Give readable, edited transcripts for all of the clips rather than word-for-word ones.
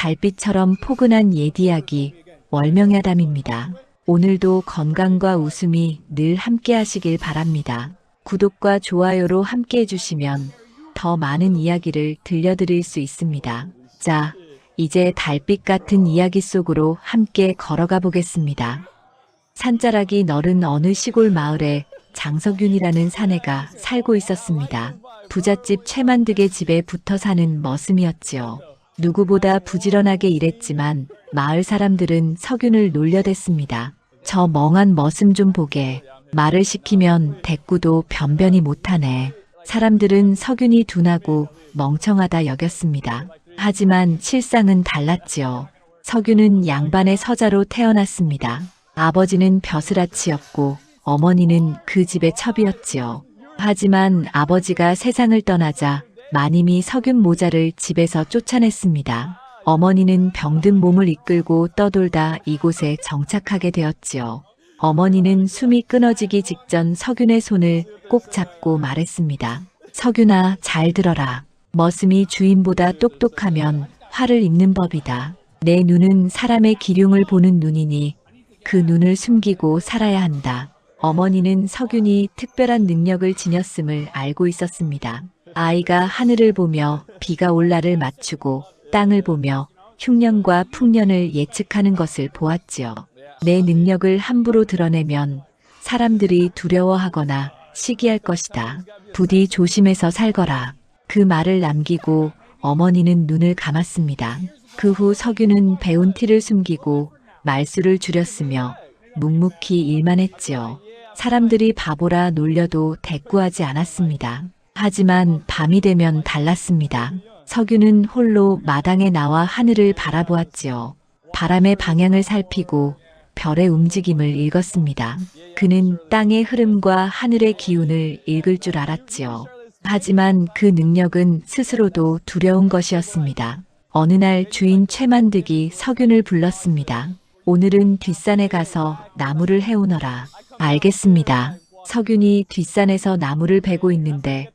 달빛처럼 포근한 옛 이야기 월명야담입니다. 오늘도 건강과 웃음이 늘 함께 하시길 바랍니다. 구독과 좋아요로 함께 해주시면 더 많은 이야기를 들려드릴 수 있습니다. 자, 이제 달빛 같은 이야기 속으로 함께 걸어가 보겠습니다. 산자락이 너른 어느 시골 마을에 장석윤이라는 사내가 살고 있었습니다. 부잣집 최만득의 집에 붙어 사는 머슴이었지요. 누구보다 부지런하게 일했지만 마을 사람들은 석윤을 놀려댔습니다. 저 멍한 머슴 좀 보게. 말을 시키면 대꾸도 변변히 못하네. 사람들은 석윤이 둔하고 멍청하다 여겼습니다. 하지만 실상은 달랐지요. 석윤은 양반의 서자로 태어났습니다. 아버지는 벼슬아치였고 어머니는 그 집의 첩이었지요. 하지만 아버지가 세상을 떠나자 마님이 석윤 모자를 집에서 쫓아냈습니다. 어머니는 병든 몸을 이끌고 떠돌다 이곳에 정착하게 되었지요. 어머니는 숨이 끊어지기 직전 석윤의 손을 꼭 잡고 말했습니다. 석윤아, 잘 들어라. 머슴이 주인보다 똑똑하면 화를 입는 법이다. 내 눈은 사람의 기륭을 보는 눈이니 그 눈을 숨기고 살아야 한다. 어머니는 석윤이 특별한 능력을 지녔음을 알고 있었습니다. 아이가 하늘을 보며 비가 올 날을 맞추고 땅을 보며 흉년과 풍년을 예측하는 것을 보았지요. 내 능력을 함부로 드러내면 사람들이 두려워하거나 시기할 것이다. 부디 조심해서 살거라. 그 말을 남기고 어머니는 눈을 감았습니다. 그 후 석윤은 배운 티를 숨기고 말수를 줄였으며 묵묵히 일만 했지요. 사람들이 바보라 놀려도 대꾸하지 않았습니다. 하지만 밤이 되면 달랐습니다. 석윤은 홀로 마당에 나와 하늘을 바라보았지요. 바람의 방향을 살피고 별의 움직임을 읽었습니다. 그는 땅의 흐름과 하늘의 기운을 읽을 줄 알았지요. 하지만 그 능력은 스스로도 두려운 것이었습니다. 어느 날 주인 최만득이 석윤을 불렀습니다. 오늘은 뒷산에 가서 나무를 해오너라. 알겠습니다. 석윤이 뒷산에서 나무를 베고 있는데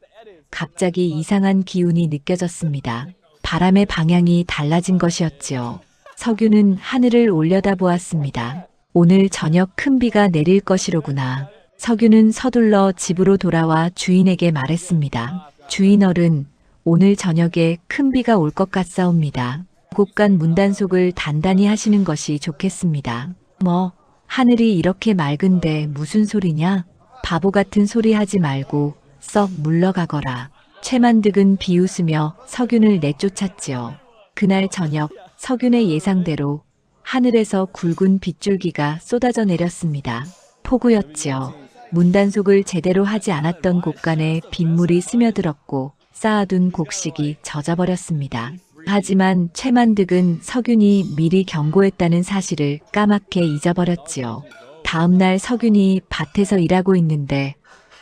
갑자기 이상한 기운이 느껴졌습니다. 바람의 방향이 달라진 것이었지요. 석윤은 하늘을 올려다보았습니다. 오늘 저녁 큰 비가 내릴 것이로구나. 석윤은 서둘러 집으로 돌아와 주인에게 말했습니다. 주인 어른, 오늘 저녁에 큰 비가 올 것 같사옵니다. 곳간 문단속을 단단히 하시는 것이 좋겠습니다. 뭐, 하늘이 이렇게 맑은데 무슨 소리냐? 바보 같은 소리 하지 말고 썩 물러가거라. 최만득은 비웃으며 석윤을 내쫓았지요. 그날 저녁 석윤의 예상대로 하늘에서 굵은 빗줄기가 쏟아져 내렸습니다. 폭우였지요. 문단속을 제대로 하지 않았던 곳간에 빗물이 스며들었고 쌓아둔 곡식이 젖어버렸습니다. 하지만 최만득은 석윤이 미리 경고했다는 사실을 까맣게 잊어버렸지요. 다음 날 석윤이 밭에서 일하고 있는데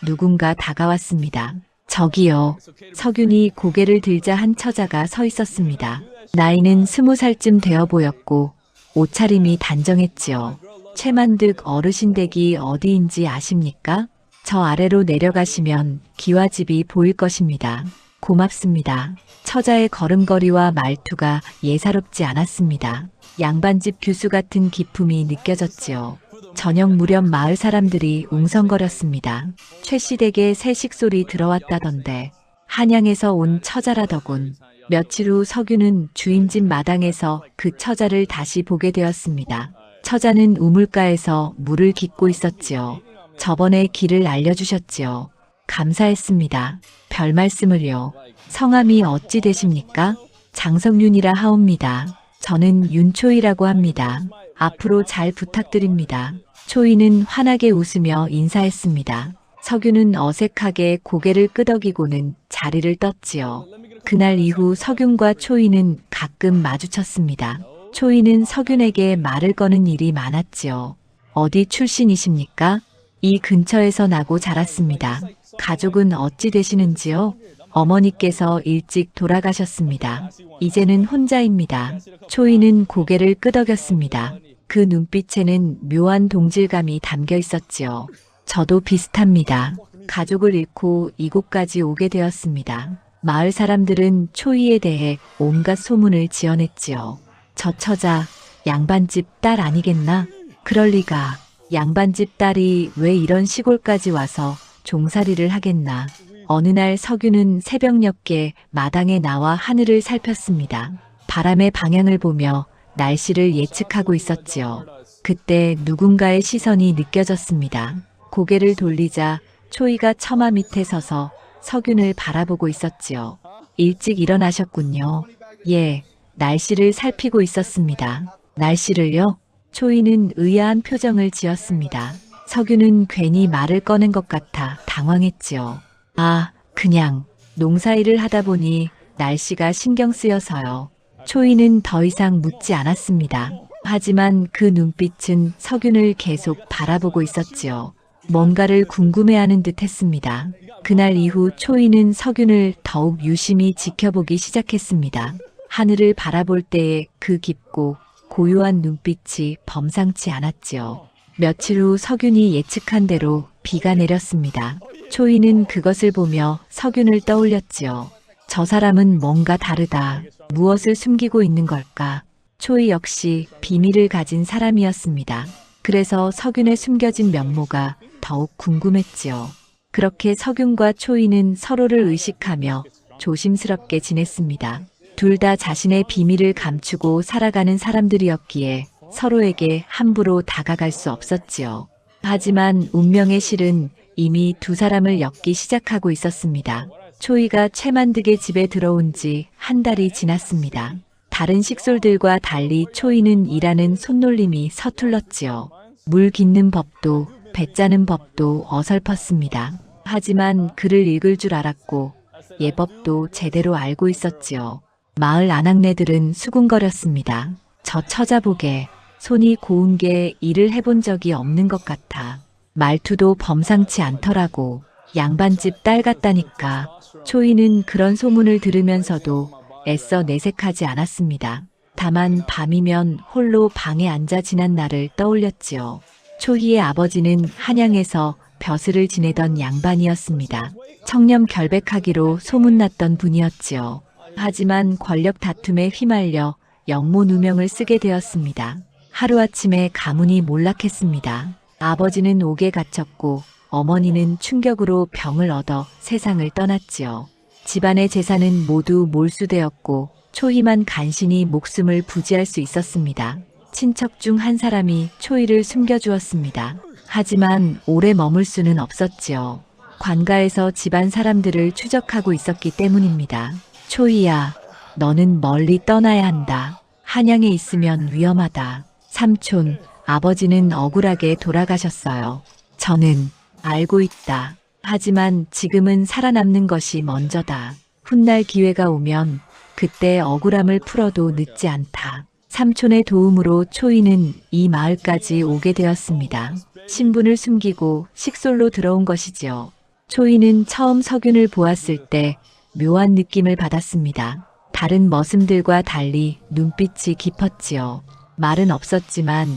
누군가 다가왔습니다. 저기요. 석윤이 고개를 들자 한 처자가 서 있었습니다. 나이는 20살쯤 되어 보였고 옷차림이 단정했지요. 최만득 어르신 댁이 어디인지 아십니까? 저 아래로 내려가시면 기와집이 보일 것입니다. 고맙습니다. 처자의 걸음걸이와 말투가 예사롭지 않았습니다. 양반집 교수 같은 기품이 느껴졌지요. 저녁 무렵 마을 사람들이 웅성거렸습니다. 최씨 댁에 새 식솔이 들어왔다던데 한양에서 온 처자라더군. 며칠 후 석윤은 주인집 마당에서 그 처자를 다시 보게 되었습니다. 처자는 우물가에서 물을 깃고 있었지요. 저번에 길을 알려주셨지요. 감사했습니다. 별 말씀을요. 성함이 어찌 되십니까? 장석윤이라 하옵니다. 저는 윤초이라고 합니다. 앞으로 잘 부탁드립니다. 초이는 환하게 웃으며 인사했습니다. 석윤은 어색하게 고개를 끄덕이고는 자리를 떴지요. 그날 이후 석윤과 초이는 가끔 마주쳤습니다. 초이는 석윤에게 말을 거는 일이 많았지요. 어디 출신이십니까? 이 근처에서 나고 자랐습니다. 가족은 어찌 되시는지요? 어머니께서 일찍 돌아가셨습니다. 이제는 혼자입니다. 초이는 고개를 끄덕였습니다. 그 눈빛에는 묘한 동질감이 담겨 있었지요. 저도 비슷합니다. 가족을 잃고 이곳까지 오게 되었습니다. 마을 사람들은 초이에 대해 온갖 소문을 지어냈지요. 저 처자 양반집 딸 아니겠나? 그럴 리가. 양반집 딸이 왜 이런 시골까지 와서 종살이를 하겠나. 어느 날 석유는 새벽녘에 마당에 나와 하늘을 살폈습니다. 바람의 방향을 보며 날씨를 예측하고 있었지요. 그때 누군가의 시선이 느껴졌습니다. 고개를 돌리자 초이가 처마 밑에 서서 석윤을 바라보고 있었지요. 일찍 일어나셨군요. 예, 날씨를 살피고 있었습니다. 날씨를요? 초이는 의아한 표정을 지었습니다. 석유는 괜히 말을 꺼낸 것 같아 당황했지요. 아, 그냥 농사일을 하다 보니 날씨가 신경 쓰여서요. 초이는 더 이상 묻지 않았습니다. 하지만 그 눈빛은 석윤을 계속 바라보고 있었지요. 뭔가를 궁금해하는 듯 했습니다. 그날 이후 초이는 석윤을 더욱 유심히 지켜보기 시작했습니다. 하늘을 바라볼 때의 그 깊고 고요한 눈빛이 범상치 않았지요. 며칠 후 석윤이 예측한 대로 비가 내렸습니다. 초이는 그것을 보며 석윤을 떠올렸지요. 저 사람은 뭔가 다르다. 무엇을 숨기고 있는 걸까? 초이 역시 비밀을 가진 사람이었습니다. 그래서 석윤의 숨겨진 면모가 더욱 궁금했지요. 그렇게 석윤과 초이는 서로를 의식하며 조심스럽게 지냈습니다. 둘 다 자신의 비밀을 감추고 살아가는 사람들이었기에 서로에게 함부로 다가갈 수 없었지요. 하지만 운명의 실은 이미 두 사람을 엮기 시작하고 있었습니다. 초이가 최만득의 집에 들어온 지 한 달이 지났습니다. 다른 식솔들과 달리 초이는 일하는 손놀림이 서툴렀지요. 물 깃는 법도 배 짜는 법도 어설펐습니다. 하지만 글을 읽을 줄 알았고 예법도 제대로 알고 있었지요. 마을 아낙네들은 수군거렸습니다. 저 처자복에 손이 고운 게 일을 해본 적이 없는 것 같아. 말투도 범상치 않더라고. 양반집 딸 같다니까. 초이는 그런 소문을 들으면서도 애써 내색하지 않았습니다. 다만 밤이면 홀로 방에 앉아 지난 날을 떠올렸지요. 초희의 아버지는 한양에서 벼슬을 지내던 양반이었습니다. 청렴 결백하기로 소문났던 분이었지요. 하지만 권력 다툼에 휘말려 영모 누명을 쓰게 되었습니다. 하루아침에 가문이 몰락했습니다. 아버지는 옥에 갇혔고 어머니는 충격으로 병을 얻어 세상을 떠났지요. 집안의 재산은 모두 몰수되었고 초희만 간신히 목숨을 부지할 수 있었습니다. 친척 중 한 사람이 초희를 숨겨주었습니다. 하지만 오래 머물 수는 없었지요. 관가에서 집안 사람들을 추적하고 있었기 때문입니다. 초희야, 너는 멀리 떠나야 한다. 한양에 있으면 위험하다. 삼촌, 아버지는 억울하게 돌아가셨어요. 저는 알고 있다. 하지만 지금은 살아남는 것이 먼저다. 훗날 기회가 오면 그때 억울함을 풀어도 늦지 않다. 삼촌의 도움으로 초이는 이 마을까지 오게 되었습니다. 신분을 숨기고 식솔로 들어온 것이지요. 초이는 처음 석윤을 보았을 때 묘한 느낌을 받았습니다. 다른 머슴들과 달리 눈빛이 깊었지요. 말은 없었지만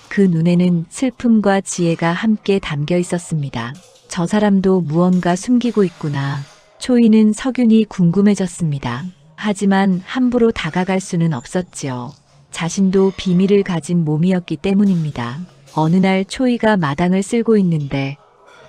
그 눈에는 슬픔과 지혜가 함께 담겨 있었습니다. 저 사람도 무언가 숨기고 있구나. 초이는 석윤이 궁금해졌습니다. 하지만 함부로 다가갈 수는 없었지요. 자신도 비밀을 가진 몸이었기 때문입니다. 어느 날 초이가 마당을 쓸고 있는데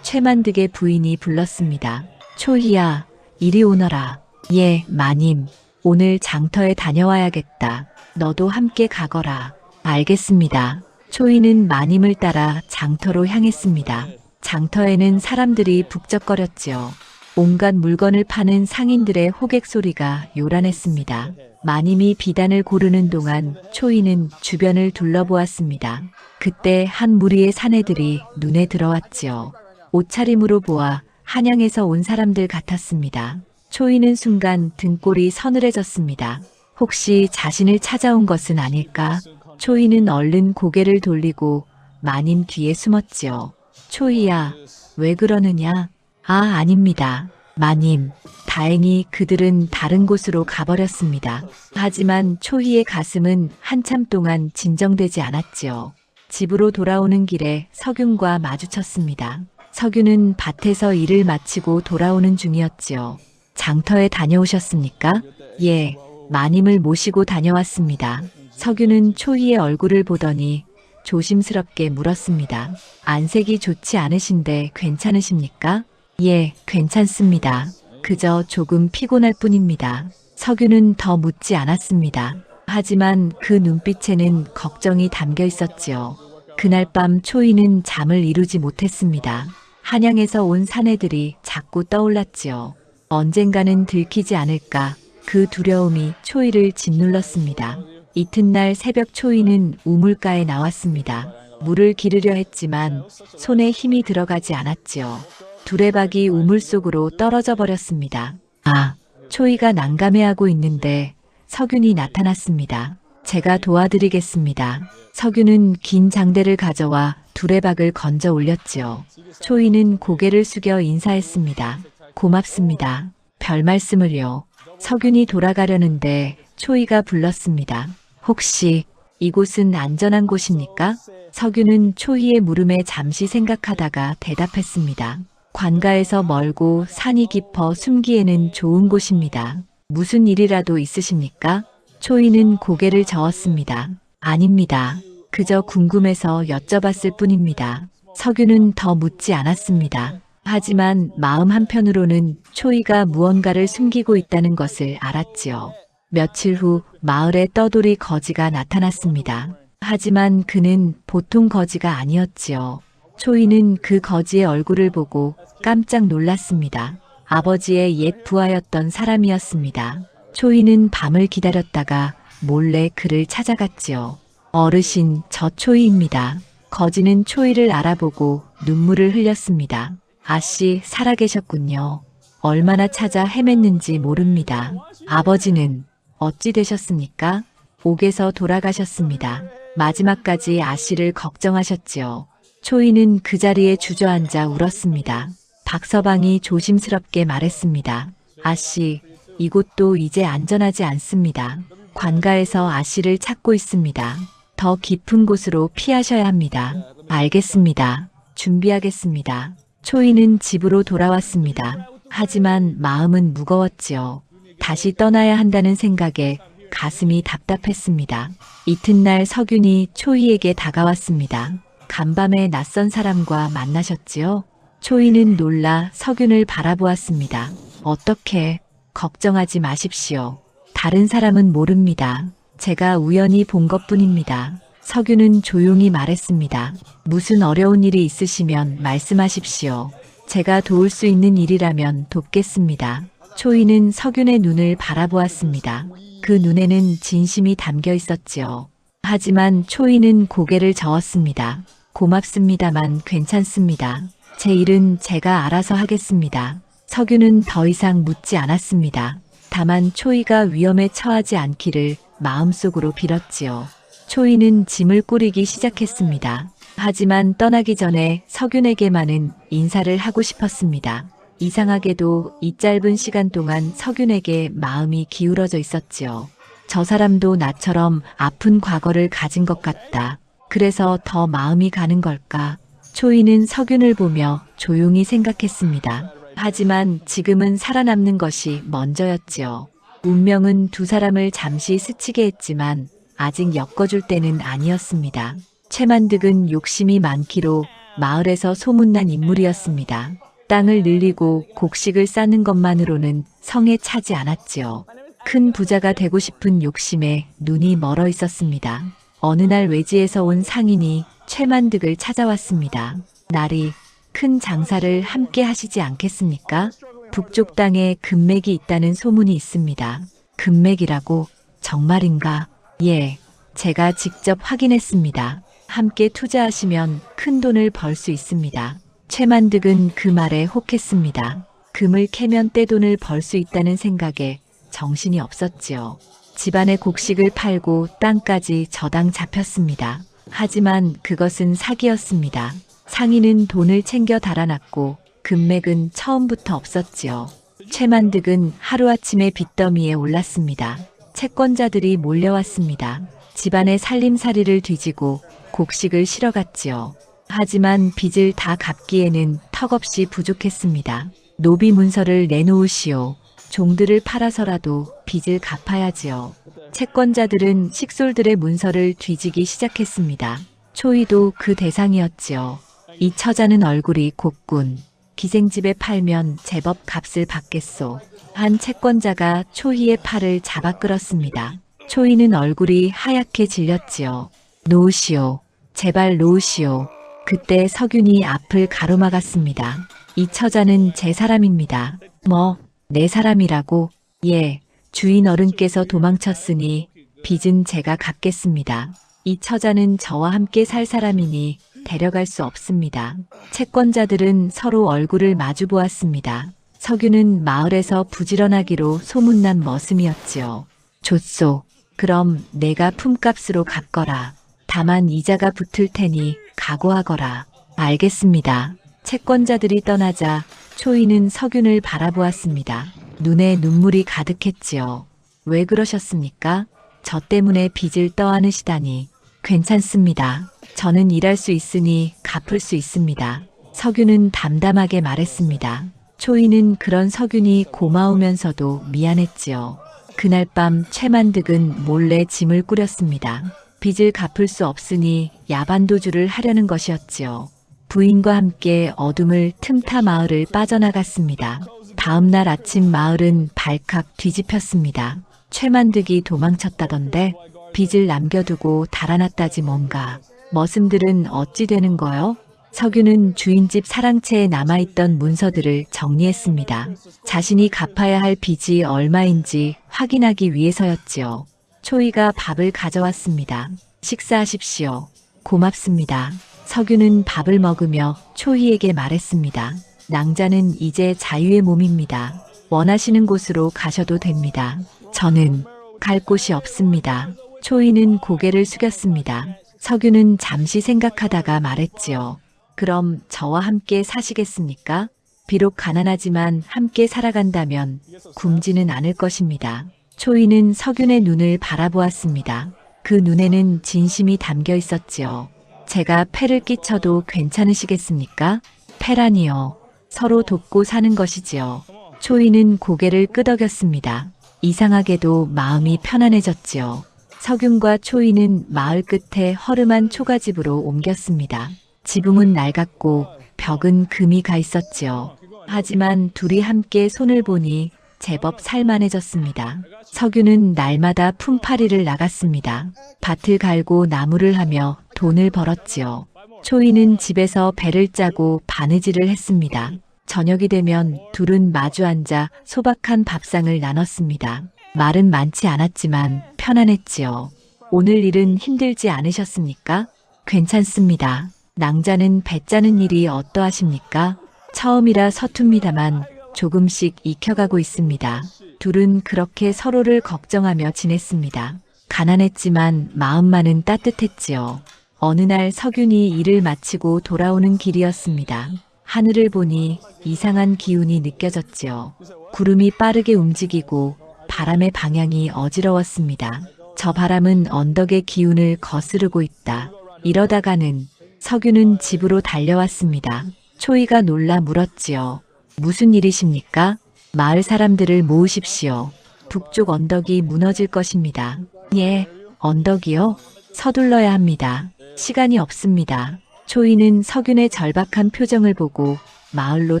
최만득의 부인이 불렀습니다. 초이야, 이리 오너라. 예, 마님. 오늘 장터에 다녀와야겠다. 너도 함께 가거라. 알겠습니다. 초이는 마님을 따라 장터로 향했습니다. 장터에는 사람들이 북적거렸지요. 온갖 물건을 파는 상인들의 호객 소리가 요란했습니다. 마님이 비단을 고르는 동안 초이는 주변을 둘러보았습니다. 그때 한 무리의 사내들이 눈에 들어왔지요. 옷차림으로 보아 한양에서 온 사람들 같았습니다. 초이는 순간 등골이 서늘해졌습니다. 혹시 자신을 찾아온 것은 아닐까? 초이는 얼른 고개를 돌리고 마님 뒤에 숨었지요. 초이야, 왜 그러느냐? 아, 아닙니다. 마님, 다행히 그들은 다른 곳으로 가버렸습니다. 하지만 초희의 가슴은 한참 동안 진정되지 않았지요. 집으로 돌아오는 길에 석윤과 마주쳤습니다. 석윤은 밭에서 일을 마치고 돌아오는 중이었지요. 장터에 다녀오셨습니까? 예, 마님을 모시고 다녀왔습니다. 석유는 초이의 얼굴을 보더니 조심스럽게 물었습니다. 안색이 좋지 않으신데 괜찮으십니까? 예, 괜찮습니다. 그저 조금 피곤할 뿐입니다. 석유는 더 묻지 않았습니다. 하지만 그 눈빛에는 걱정이 담겨 있었지요. 그날 밤 초이는 잠을 이루지 못했습니다. 한양에서 온 사내들이 자꾸 떠올랐지요. 언젠가는 들키지 않을까 그 두려움이 초이를 짓눌렀습니다. 이튿날 새벽 초이는 우물가에 나왔습니다. 물을 기르려 했지만 손에 힘이 들어가지 않았지요. 두레박이 우물 속으로 떨어져 버렸습니다. 아, 초이가 난감해하고 있는데 석윤이 나타났습니다. 제가 도와드리겠습니다. 석윤은 긴 장대를 가져와 두레박을 건져 올렸지요. 초이는 고개를 숙여 인사했습니다. 고맙습니다. 별 말씀을요. 석윤이 돌아가려는데 초이가 불렀습니다. 혹시 이곳은 안전한 곳입니까? 석윤은 초이의 물음에 잠시 생각하다가 대답했습니다. 관가에서 멀고 산이 깊어 숨기에는 좋은 곳입니다. 무슨 일이라도 있으십니까? 초이는 고개를 저었습니다. 아닙니다. 그저 궁금해서 여쭤봤을 뿐입니다. 석윤은 더 묻지 않았습니다. 하지만 마음 한편으로는 초이가 무언가를 숨기고 있다는 것을 알았지요. 며칠 후 마을에 떠돌이 거지가 나타났습니다. 하지만 그는 보통 거지가 아니었지요. 초이는 그 거지의 얼굴을 보고 깜짝 놀랐습니다. 아버지의 옛 부하였던 사람이었습니다. 초이는 밤을 기다렸다가 몰래 그를 찾아갔지요. 어르신, 저 초이입니다. 거지는 초이를 알아보고 눈물을 흘렸습니다. 아씨, 살아계셨군요. 얼마나 찾아 헤맸는지 모릅니다. 아버지는 어찌 되셨습니까? 옥에서 돌아가셨습니다. 마지막까지 아씨를 걱정하셨지요. 초이는 그 자리에 주저앉아 울었습니다. 박서방이 조심스럽게 말했습니다. 아씨, 이곳도 이제 안전하지 않습니다. 관가에서 아씨를 찾고 있습니다. 더 깊은 곳으로 피하셔야 합니다. 알겠습니다. 준비하겠습니다. 초이는 집으로 돌아왔습니다. 하지만 마음은 무거웠지요. 다시 떠나야 한다는 생각에 가슴이 답답했습니다. 이튿날 석윤이 초이에게 다가왔습니다. 간밤에 낯선 사람과 만나셨지요? 초이는 놀라 석윤을 바라보았습니다. 어떻게? 걱정하지 마십시오. 다른 사람은 모릅니다. 제가 우연히 본 것뿐입니다. 석윤은 조용히 말했습니다. 무슨 어려운 일이 있으시면 말씀하십시오. 제가 도울 수 있는 일이라면 돕겠습니다. 초이는 석윤의 눈을 바라보았습니다. 그 눈에는 진심이 담겨 있었지요. 하지만 초이는 고개를 저었습니다. 고맙습니다만 괜찮습니다. 제 일은 제가 알아서 하겠습니다. 석윤은 더 이상 묻지 않았습니다. 다만 초이가 위험에 처하지 않기를 마음속으로 빌었지요. 초이는 짐을 꾸리기 시작했습니다. 하지만 떠나기 전에 석윤에게만은 인사를 하고 싶었습니다. 이상하게도 이 짧은 시간 동안 석윤에게 마음이 기울어져 있었지요. 저 사람도 나처럼 아픈 과거를 가진 것 같다. 그래서 더 마음이 가는 걸까? 초이는 석윤을 보며 조용히 생각했습니다. 하지만 지금은 살아남는 것이 먼저였지요. 운명은 두 사람을 잠시 스치게 했지만 아직 엮어줄 때는 아니었습니다. 최만득은 욕심이 많기로 마을에서 소문난 인물이었습니다. 땅을 늘리고 곡식을 쌓는 것만으로는 성에 차지 않았지요. 큰 부자가 되고 싶은 욕심에 눈이 멀어 있었습니다. 어느 날 외지에서 온 상인이 최만득을 찾아왔습니다. 날이 큰 장사를 함께 하시지 않겠습니까? 북쪽 땅에 금맥이 있다는 소문이 있습니다. 금맥이라고? 정말인가? 예, 제가 직접 확인했습니다. 함께 투자하시면 큰 돈을 벌 수 있습니다. 최만득은 그 말에 혹했습니다. 금을 캐면 떼돈을 벌 수 있다는 생각에 정신이 없었지요. 집안의 곡식을 팔고 땅까지 저당 잡혔습니다. 하지만 그것은 사기였습니다. 상인은 돈을 챙겨 달아났고 금맥은 처음부터 없었지요. 최만득은 하루아침에 빚더미에 올랐습니다. 채권자들이 몰려왔습니다. 집안의 살림살이를 뒤지고 곡식을 실어갔지요. 하지만 빚을 다 갚기에는 턱없이 부족했습니다. 노비 문서를 내놓으시오. 종들을 팔아서라도 빚을 갚아야지요. 채권자들은 식솔들의 문서를 뒤지기 시작했습니다. 초이도 그 대상이었지요. 이 처자는 얼굴이 곱군. 기생집에 팔면 제법 값을 받겠소. 한 채권자가 초이의 팔을 잡아 끌었습니다. 초이는 얼굴이 하얗게 질렸지요. 놓으시오. 제발 놓으시오. 그때 석윤이 앞을 가로막았습니다. 이 처자는 제 사람입니다. 뭐, 내 사람이라고? 예, 주인 어른께서 도망쳤으니 빚은 제가 갚겠습니다. 이 처자는 저와 함께 살 사람이니 데려갈 수 없습니다. 채권자들은 서로 얼굴을 마주 보았습니다. 석유는 마을에서 부지런하기로 소문난 머슴이었지요. 좋소. 그럼 내가 품값으로 갚거라. 다만 이자가 붙을 테니 각오하거라. 알겠습니다. 채권자들이 떠나자 초이는 석윤을 바라보았습니다. 눈에 눈물이 가득했지요. 왜 그러셨습니까? 저 때문에 빚을 떠안으시다니. 괜찮습니다. 저는 일할 수 있으니 갚을 수 있습니다. 석윤은 담담하게 말했습니다. 초이는 그런 석윤이 고마우면서도 미안했지요. 그날 밤 최만득은 몰래 짐을 꾸렸습니다. 빚을 갚을 수 없으니 야반도주를 하려는 것이었지요. 부인과 함께 어둠을 틈타 마을을 빠져나갔습니다. 다음 날 아침 마을은 발칵 뒤집혔습니다. 최만득이 도망쳤다던데 빚을 남겨두고 달아났다지 뭔가. 머슴들은 어찌 되는 거요? 석유는 주인집 사랑채에 남아있던 문서들을 정리했습니다. 자신이 갚아야 할 빚이 얼마인지 확인하기 위해서였지요. 초이가 밥을 가져왔습니다. 식사하십시오. 고맙습니다. 석유는 밥을 먹으며 초이에게 말했습니다. 낭자는 이제 자유의 몸입니다. 원하시는 곳으로 가셔도 됩니다. 저는 갈 곳이 없습니다. 초이는 고개를 숙였습니다. 석유는 잠시 생각하다가 말했지요. 그럼 저와 함께 사시겠습니까? 비록 가난하지만 함께 살아간다면 굶지는 않을 것입니다. 초이는 석윤의 눈을 바라보았습니다. 그 눈에는 진심이 담겨 있었지요. 제가 패를 끼쳐도 괜찮으시겠습니까? 패라니요. 서로 돕고 사는 것이지요. 초이는 고개를 끄덕였습니다. 이상하게도 마음이 편안해졌지요. 석윤과 초이는 마을 끝에 허름한 초가집으로 옮겼습니다. 지붕은 낡았고 벽은 금이 가 있었지요. 하지만 둘이 함께 손을 보니 제법 살만해졌습니다. 석유는 날마다 품팔이를 나갔습니다. 밭을 갈고 나무를 하며 돈을 벌었지요. 초이는 집에서 배를 짜고 바느질을 했습니다. 저녁이 되면 둘은 마주 앉아 소박한 밥상을 나눴습니다. 말은 많지 않았지만 편안했지요. 오늘 일은 힘들지 않으셨습니까? 괜찮습니다. 낭자는 배 짜는 일이 어떠하십니까? 처음이라 서툽니다만 조금씩 익혀가고 있습니다. 둘은 그렇게 서로를 걱정하며 지냈습니다. 가난했지만 마음만은 따뜻했지요. 어느 날 석윤이 일을 마치고 돌아오는 길이었습니다. 하늘을 보니 이상한 기운이 느껴졌지요. 구름이 빠르게 움직이고 바람의 방향이 어지러웠습니다. 저 바람은 언덕의 기운을 거스르고 있다. 이러다가는 석윤은 집으로 달려왔습니다. 초이가 놀라 물었지요. 무슨 일이십니까? 마을 사람들을 모으십시오. 북쪽 언덕이 무너질 것입니다. 예, 언덕이요? 서둘러야 합니다. 시간이 없습니다. 초이는 석윤의 절박한 표정을 보고 마을로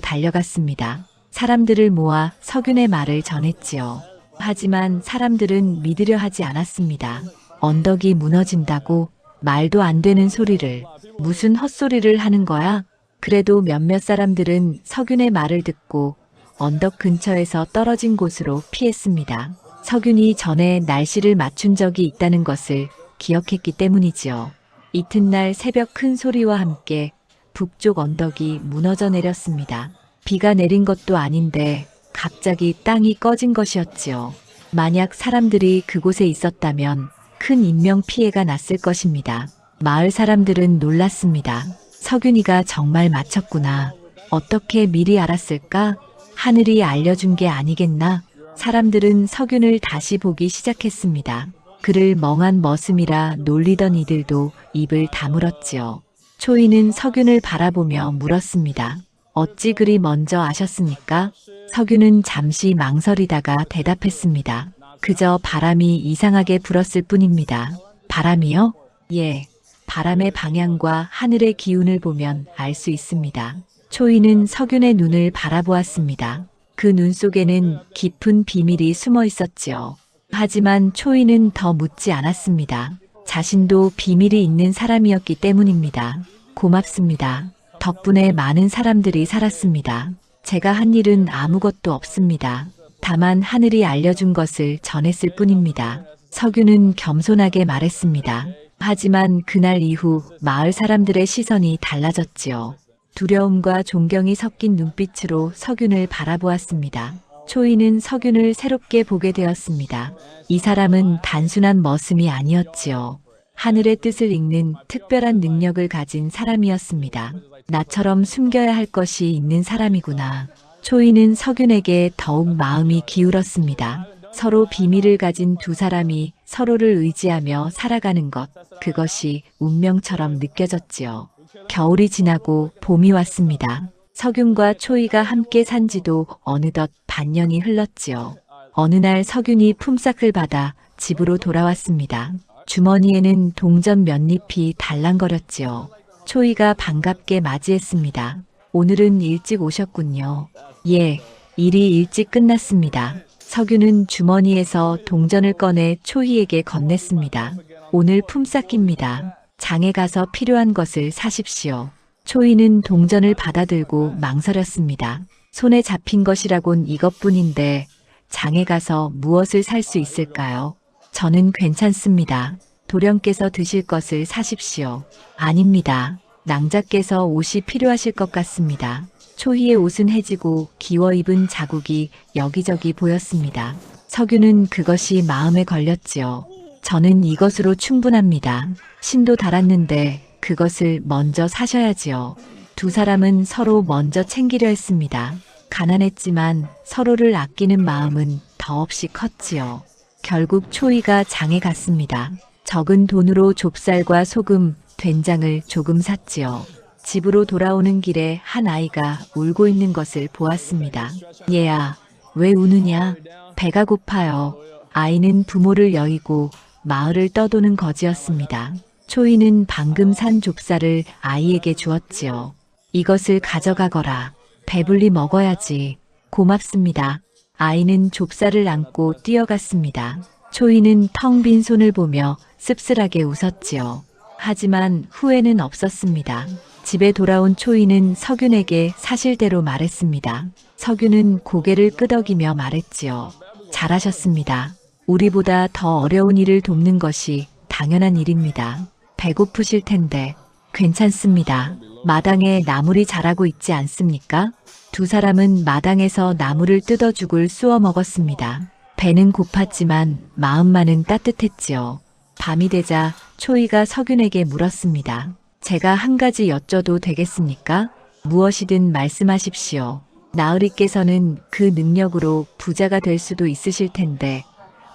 달려갔습니다. 사람들을 모아 석윤의 말을 전했지요. 하지만 사람들은 믿으려 하지 않았습니다. 언덕이 무너진다고? 말도 안 되는 소리를. 무슨 헛소리를 하는 거야? 그래도 몇몇 사람들은 석윤의 말을 듣고 언덕 근처에서 떨어진 곳으로 피했습니다. 석윤이 전에 날씨를 맞춘 적이 있다는 것을 기억했기 때문이지요. 이튿날 새벽 큰 소리와 함께 북쪽 언덕이 무너져 내렸습니다. 비가 내린 것도 아닌데 갑자기 땅이 꺼진 것이었지요. 만약 사람들이 그곳에 있었다면 큰 인명피해가 났을 것입니다. 마을 사람들은 놀랐습니다. 석윤이가 정말 맞췄구나. 어떻게 미리 알았을까? 하늘이 알려준 게 아니겠나? 사람들은 석윤을 다시 보기 시작했습니다. 그를 멍한 머슴이라 놀리던 이들도 입을 다물었지요. 초이는 석윤을 바라보며 물었습니다. 어찌 그리 먼저 아셨습니까? 석윤은 잠시 망설이다가 대답했습니다. 그저 바람이 이상하게 불었을 뿐입니다. 바람이요? 예. 바람의 방향과 하늘의 기운을 보면 알 수 있습니다. 초이는 석윤의 눈을 바라보았습니다. 그 눈 속에는 깊은 비밀이 숨어 있었지요. 하지만 초이는 더 묻지 않았습니다. 자신도 비밀이 있는 사람이었기 때문입니다. 고맙습니다. 덕분에 많은 사람들이 살았습니다. 제가 한 일은 아무것도 없습니다. 다만 하늘이 알려준 것을 전했을 뿐입니다. 석유는 겸손하게 말했습니다. 하지만 그날 이후 마을 사람들의 시선이 달라졌지요. 두려움과 존경이 섞인 눈빛으로 석윤을 바라보았습니다. 초이는 석윤을 새롭게 보게 되었습니다. 이 사람은 단순한 머슴이 아니었지요. 하늘의 뜻을 읽는 특별한 능력을 가진 사람이었습니다. 나처럼 숨겨야 할 것이 있는 사람이구나. 초이는 석윤에게 더욱 마음이 기울었습니다. 서로 비밀을 가진 두 사람이 서로를 의지하며 살아가는 것, 그것이 운명처럼 느껴졌지요. 겨울이 지나고 봄이 왔습니다. 석윤과 초이가 함께 산 지도 어느덧 반년이 흘렀지요. 어느 날 석윤이 품삯을 받아 집으로 돌아왔습니다. 주머니에는 동전 몇 잎이 달랑거렸지요. 초이가 반갑게 맞이했습니다. 오늘은 일찍 오셨군요. 예, 일이 일찍 끝났습니다. 석윤은 주머니에서 동전을 꺼내 초이에게 건넸습니다. 오늘 품삯입니다. 장에 가서 필요한 것을 사십시오. 초이는 동전을 받아들고 망설였습니다. 손에 잡힌 것이라곤 이것뿐인데 장에 가서 무엇을 살 수 있을까요? 저는 괜찮습니다. 도련께서 드실 것을 사십시오. 아닙니다. 낭자께서 옷이 필요하실 것 같습니다. 초이의 옷은 해지고 기워 입은 자국이 여기저기 보였습니다. 석유는 그것이 마음에 걸렸지요. 저는 이것으로 충분합니다. 신도 달았는데 그것을 먼저 사셔야지요. 두 사람은 서로 먼저 챙기려 했습니다. 가난했지만 서로를 아끼는 마음은 더없이 컸지요. 결국 초이가 장에 갔습니다. 적은 돈으로 좁쌀과 소금, 된장을 조금 샀지요. 집으로 돌아오는 길에 한 아이가 울고 있는 것을 보았습니다. 얘야, 왜 우느냐? 배가 고파요. 아이는 부모를 여의고 마을을 떠도는 거지였습니다. 초이는 방금 산 좁쌀을 아이에게 주었지요. 이것을 가져가거라. 배불리 먹어야지. 고맙습니다. 아이는 좁쌀을 안고 뛰어갔습니다. 초이는 텅 빈 손을 보며 씁쓸하게 웃었지요. 하지만 후회는 없었습니다. 집에 돌아온 초이는 석윤에게 사실대로 말했습니다. 석윤은 고개를 끄덕이며 말했지요. 잘하셨습니다. 우리보다 더 어려운 일을 돕는 것이 당연한 일입니다. 배고프실 텐데 괜찮습니다. 마당에 나물이 자라고 있지 않습니까? 두 사람은 마당에서 나물을 뜯어 죽을 쑤어 먹었습니다. 배는 고팠지만 마음만은 따뜻했지요. 밤이 되자 초이가 석윤에게 물었습니다. 제가 한 가지 여쭤도 되겠습니까? 무엇이든 말씀하십시오. 나으리께서는 그 능력으로 부자가 될 수도 있으실 텐데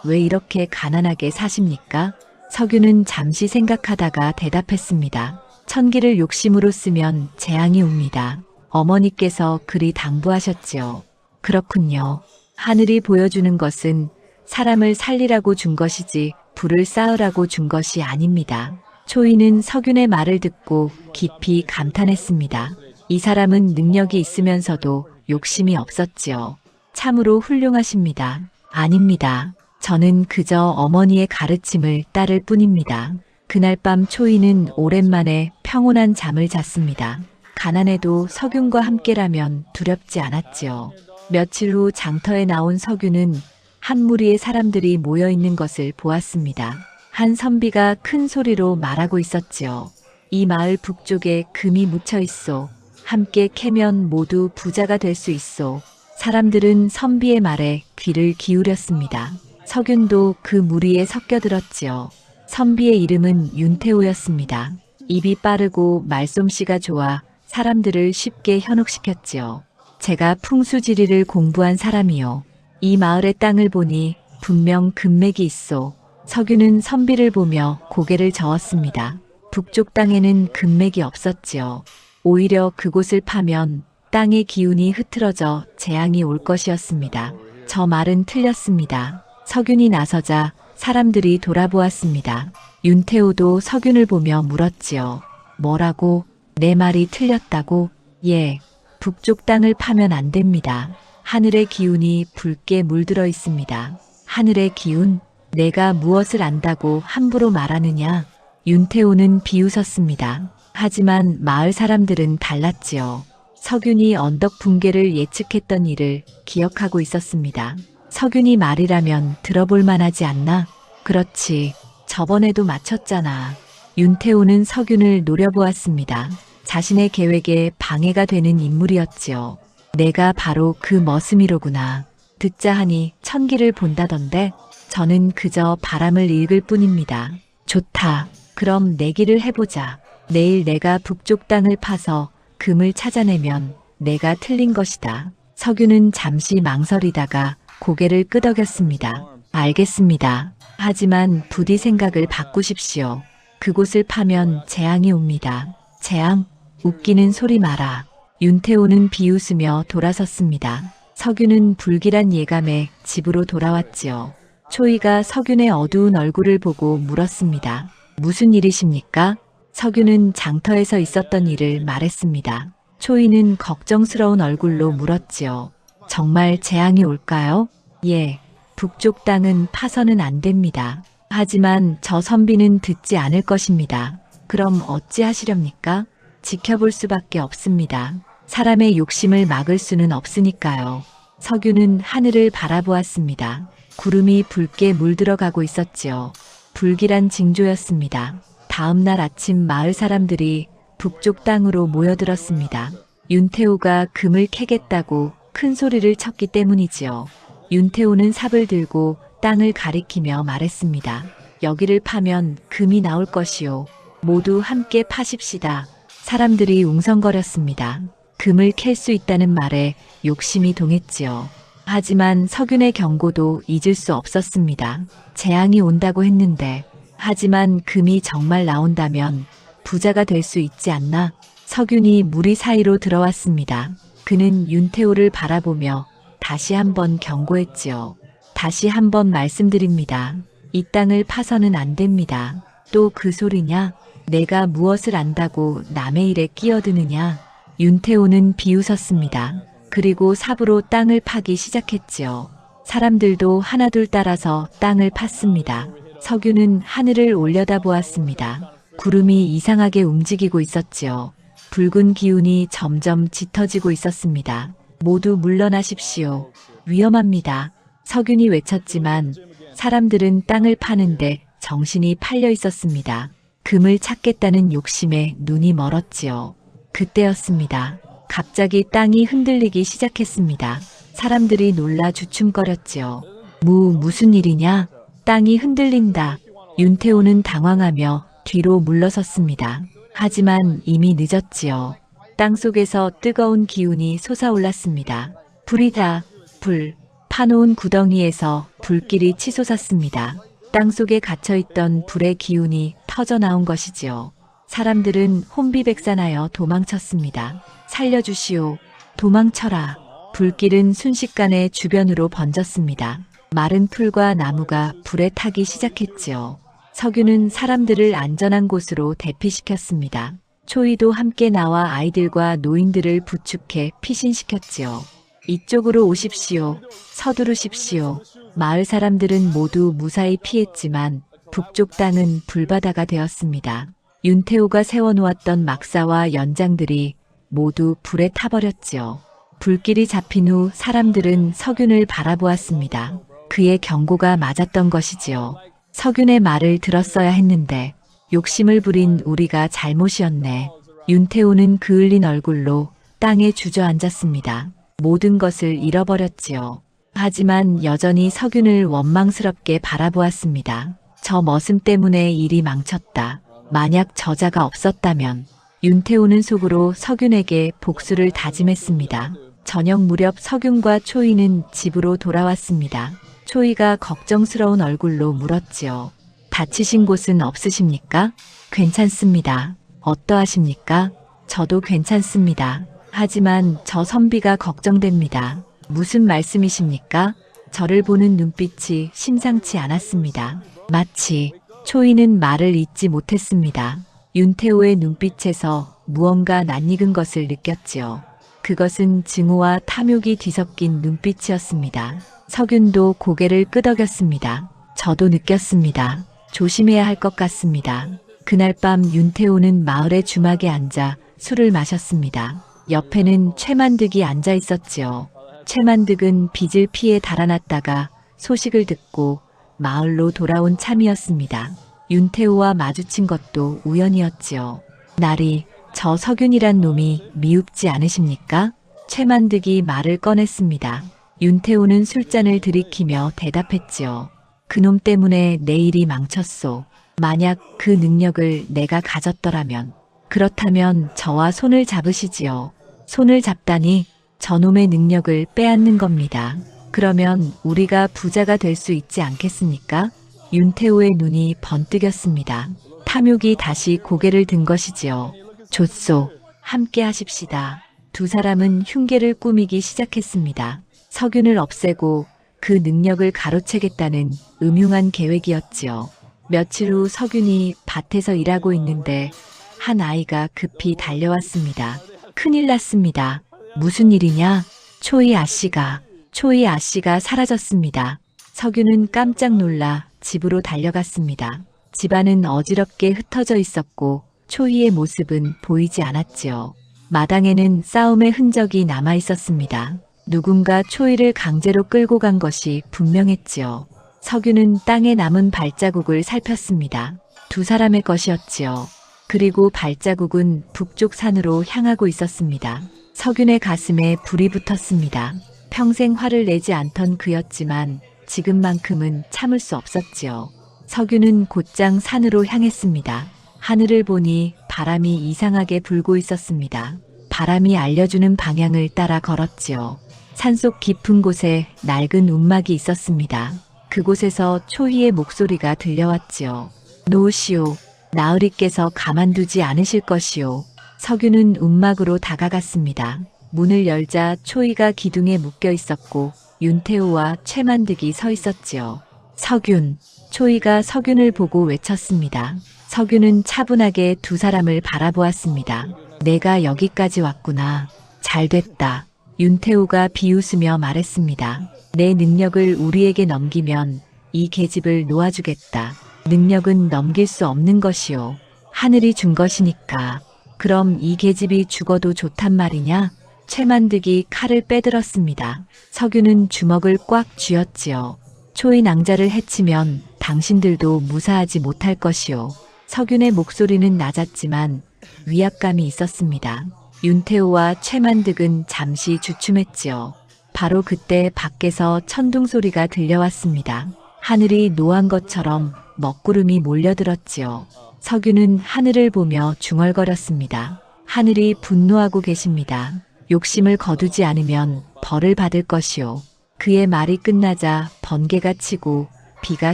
왜 이렇게 가난하게 사십니까? 석윤은 잠시 생각하다가 대답했습니다. 천기를 욕심으로 쓰면 재앙이 옵니다. 어머니께서 그리 당부하셨지요. 그렇군요. 하늘이 보여주는 것은 사람을 살리라고 준 것이지 불을 쌓으라고 준 것이 아닙니다. 초이는 석윤의 말을 듣고 깊이 감탄했습니다. 이 사람은 능력이 있으면서도 욕심이 없었지요. 참으로 훌륭하십니다. 아닙니다. 저는 그저 어머니의 가르침을 따를 뿐입니다. 그날 밤 초이는 오랜만에 평온한 잠을 잤습니다. 가난해도 석윤과 함께라면 두렵지 않았지요. 며칠 후 장터에 나온 석윤은 한 무리의 사람들이 모여 있는 것을 보았습니다. 한 선비가 큰 소리로 말하고 있었지요. 이 마을 북쪽에 금이 묻혀 있소. 함께 캐면 모두 부자가 될 수 있소. 사람들은 선비의 말에 귀를 기울였습니다. 석윤도 그 무리에 섞여들었지요. 선비의 이름은 윤태호였습니다. 입이 빠르고 말솜씨가 좋아 사람들을 쉽게 현혹시켰지요. 제가 풍수지리를 공부한 사람이요. 이 마을의 땅을 보니 분명 금맥이 있소. 석윤은 선비를 보며 고개를 저었습니다. 북쪽 땅에는 금맥이 없었지요. 오히려 그곳을 파면 땅의 기운이 흐트러져 재앙이 올 것이었습니다. 저 말은 틀렸습니다. 석윤이 나서자 사람들이 돌아보았습니다. 윤태호도 석윤을 보며 물었지요. 뭐라고? 내 말이 틀렸다고? 예, 북쪽 땅을 파면 안 됩니다. 하늘의 기운이 붉게 물들어 있습니다. 하늘의 기운? 내가 무엇을 안다고 함부로 말하느냐? 윤태호는 비웃었습니다. 하지만 마을 사람들은 달랐지요. 석윤이 언덕 붕괴를 예측했던 일을 기억하고 있었습니다. 석윤이 말이라면 들어볼 만하지 않나? 그렇지. 저번에도 맞췄잖아. 윤태호는 석윤을 노려보았습니다. 자신의 계획에 방해가 되는 인물이었지요. 내가 바로 그 머슴이로구나. 듣자 하니 천기를 본다던데 저는 그저 바람을 읽을 뿐입니다. 좋다. 그럼 내기를 해보자. 내일 내가 북쪽 땅을 파서 금을 찾아내면 내가 틀린 것이다. 석윤은 잠시 망설이다가 고개를 끄덕였습니다. 알겠습니다. 하지만 부디 생각을 바꾸십시오. 그곳을 파면 재앙이 옵니다. 재앙? 웃기는 소리 마라. 윤태호는 비웃으며 돌아섰습니다. 석윤은 불길한 예감에 집으로 돌아왔지요. 초이가 석윤의 어두운 얼굴을 보고 물었습니다. 무슨 일이십니까? 석윤은 장터에서 있었던 일을 말했습니다. 초이는 걱정스러운 얼굴로 물었지요. 정말 재앙이 올까요? 예, 북쪽 땅은 파서는 안 됩니다. 하지만 저 선비는 듣지 않을 것입니다. 그럼 어찌 하시렵니까? 지켜볼 수밖에 없습니다. 사람의 욕심을 막을 수는 없으니까요. 석윤은 하늘을 바라보았습니다. 구름이 붉게 물들어가고 있었지요. 불길한 징조였습니다. 다음 날 아침 마을 사람들이 북쪽 땅으로 모여들었습니다. 윤태호가 금을 캐겠다고 큰 소리를 쳤기 때문이지요. 윤태호는 삽을 들고 땅을 가리키며 말했습니다. 여기를 파면 금이 나올 것이요. 모두 함께 파십시다. 사람들이 웅성거렸습니다. 금을 캘 수 있다는 말에 욕심이 동했지요. 하지만 석윤의 경고도 잊을 수 없었습니다. 재앙이 온다고 했는데, 하지만 금이 정말 나온다면 부자가 될 수 있지 않나? 석윤이 무리 사이로 들어왔습니다. 그는 윤태호를 바라보며 다시 한번 경고했지요. 다시 한번 말씀드립니다. 이 땅을 파서는 안 됩니다. 또 그 소리냐? 내가 무엇을 안다고 남의 일에 끼어드느냐? 윤태호는 비웃었습니다. 그리고 삽으로 땅을 파기 시작했지요. 사람들도 하나둘 따라서 땅을 팠습니다. 석윤은 하늘을 올려다보았습니다. 구름이 이상하게 움직이고 있었지요. 붉은 기운이 점점 짙어지고 있었습니다. 모두 물러나십시오. 위험합니다. 석윤이 외쳤지만 사람들은 땅을 파는데 정신이 팔려 있었습니다. 금을 찾겠다는 욕심에 눈이 멀었지요. 그때였습니다. 갑자기 땅이 흔들리기 시작했습니다. 사람들이 놀라 주춤거렸지요. 무슨 일이냐? 땅이 흔들린다. 윤태호는 당황하며 뒤로 물러섰습니다. 하지만 이미 늦었지요. 땅 속에서 뜨거운 기운이 솟아올랐습니다. 불이다. 불. 파놓은 구덩이에서 불길이 치솟았습니다. 땅 속에 갇혀있던 불의 기운이 터져나온 것이지요. 사람들은 혼비백산하여 도망쳤습니다. 살려주시오. 도망쳐라. 불길은 순식간에 주변으로 번졌습니다. 마른 풀과 나무가 불에 타기 시작했지요. 석윤은 사람들을 안전한 곳으로 대피시켰습니다. 초이도 함께 나와 아이들과 노인들을 부축해 피신시켰지요. 이쪽으로 오십시오. 서두르십시오. 마을 사람들은 모두 무사히 피했지만 북쪽 땅은 불바다가 되었습니다. 윤태호가 세워놓았던 막사와 연장들이 모두 불에 타버렸지요. 불길이 잡힌 후 사람들은 석윤을 바라보았습니다. 그의 경고가 맞았던 것이지요. 석윤의 말을 들었어야 했는데 욕심을 부린 우리가 잘못이었네. 윤태호는 그을린 얼굴로 땅에 주저앉았습니다. 모든 것을 잃어버렸지요. 하지만 여전히 석윤을 원망스럽게 바라보았습니다. 저 머슴 때문에 일이 망쳤다. 만약 저자가 없었다면. 윤태호는 속으로 석윤에게 복수를 다짐했습니다. 저녁 무렵 석윤과 초이는 집으로 돌아왔습니다. 초이가 걱정스러운 얼굴로 물었지요. 다치신 곳은 없으십니까? 괜찮습니다. 어떠하십니까? 저도 괜찮습니다. 하지만 저 선비가 걱정됩니다. 무슨 말씀이십니까? 저를 보는 눈빛이 심상치 않았습니다. 마치 초이는 말을 잇지 못했습니다. 윤태호의 눈빛에서 무언가 낯익은 것을 느꼈지요. 그것은 증오와 탐욕이 뒤섞인 눈빛이었습니다. 석윤도 고개를 끄덕였습니다. 저도 느꼈습니다. 조심해야 할 것 같습니다. 그날 밤 윤태호는 마을의 주막에 앉아 술을 마셨습니다. 옆에는 최만득이 앉아 있었지요. 최만득은 빚을 피해 달아났다가 소식을 듣고 마을로 돌아온 참이었습니다. 윤태호와 마주친 것도 우연이었지요. 날이 저 석윤이란 놈이 미흡지 않으십니까? 최만득이 말을 꺼냈습니다. 윤태호는 술잔을 들이키며 대답했지요. 그놈 때문에 내 일이 망쳤소. 만약 그 능력을 내가 가졌더라면, 그렇다면 저와 손을 잡으시지요. 손을 잡다니 저놈의 능력을 빼앗는 겁니다. 그러면 우리가 부자가 될 수 있지 않겠습니까? 윤태호의 눈이 번뜩였습니다. 탐욕이 다시 고개를 든 것이지요. 좋소. 함께 하십시다. 두 사람은 흉계를 꾸미기 시작했습니다. 석윤을 없애고 그 능력을 가로채겠다는 음흉한 계획이었지요. 며칠 후 석윤이 밭에서 일하고 있는데 한 아이가 급히 달려왔습니다. 큰일 났습니다. 무슨 일이냐? 초이 아씨가 사라졌습니다. 석윤은 깜짝 놀라 집으로 달려갔습니다. 집안은 어지럽게 흩어져 있었고 초이의 모습은 보이지 않았지요. 마당에는 싸움의 흔적이 남아 있었습니다. 누군가 초이를 강제로 끌고 간 것이 분명했지요. 석윤은 땅에 남은 발자국을 살폈습니다. 두 사람의 것이었지요. 그리고 발자국은 북쪽 산으로 향하고 있었습니다. 석윤의 가슴에 불이 붙었습니다. 평생 화를 내지 않던 그였지만 지금만큼은 참을 수 없었지요. 석윤은 곧장 산으로 향했습니다. 하늘을 보니 바람이 이상하게 불고 있었습니다. 바람이 알려주는 방향을 따라 걸었지요. 산속 깊은 곳에 낡은 움막이 있었습니다. 그곳에서 초희의 목소리가 들려왔지요. 놓으시오. 나으리께서 가만두지 않으실 것이오. 석윤은 움막으로 다가갔습니다. 문을 열자 초희가 기둥에 묶여 있었고 윤태호와 최만득이 서 있었지요. 석윤. 초희가 석윤을 보고 외쳤습니다. 석윤은 차분하게 두 사람을 바라보았습니다. 내가 여기까지 왔구나. 잘됐다. 윤태호가 비웃으며 말했습니다. 내 능력을 우리에게 넘기면 이 계집을 놓아주겠다. 능력은 넘길 수 없는 것이오. 하늘이 준 것이니까. 그럼 이 계집이 죽어도 좋단 말이냐? 최만득이 칼을 빼들었습니다. 석윤은 주먹을 꽉 쥐었지요. 초이 낭자를 해치면 당신들도 무사하지 못할 것이오. 석윤의 목소리는 낮았지만 위압감이 있었습니다. 윤태호와 최만득은 잠시 주춤했지요. 바로 그때 밖에서 천둥 소리가 들려왔습니다. 하늘이 노한 것처럼 먹구름이 몰려들었지요. 석윤은 하늘을 보며 중얼거렸습니다. 하늘이 분노하고 계십니다. 욕심을 거두지 않으면 벌을 받을 것이오. 그의 말이 끝나자 번개가 치고 비가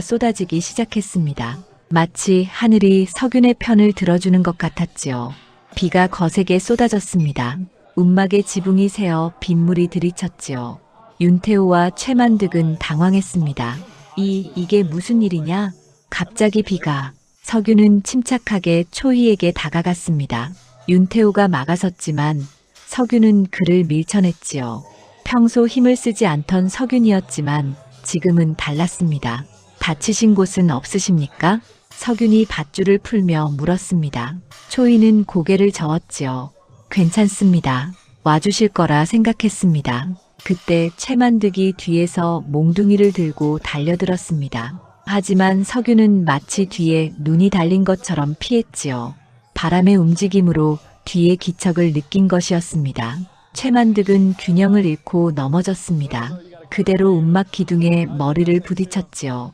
쏟아지기 시작했습니다. 마치 하늘이 석윤의 편을 들어주는 것 같았지요. 비가 거세게 쏟아졌습니다. 움막의 지붕이 새어 빗물이 들이쳤지요. 윤태호와 최만득은 당황했습니다. 이게 무슨 일이냐? 갑자기 비가. 석윤은 침착하게 초희에게 다가갔습니다. 윤태호가 막아섰지만 석윤은 그를 밀쳐냈지요. 평소 힘을 쓰지 않던 석윤이었지만 지금은 달랐습니다. 다치신 곳은 없으십니까? 석윤이 밧줄을 풀며 물었습니다. 초희는 고개를 저었지요. 괜찮습니다. 와주실 거라 생각했습니다. 그때 최만득이 뒤에서 몽둥이를 들고 달려들었습니다. 하지만 석윤은 마치 뒤에 눈이 달린 것처럼 피했지요. 바람의 움직임으로 뒤에 기척을 느낀 것이었습니다. 최만득은 균형을 잃고 넘어졌습니다. 그대로 움막 기둥에 머리를 부딪혔지요.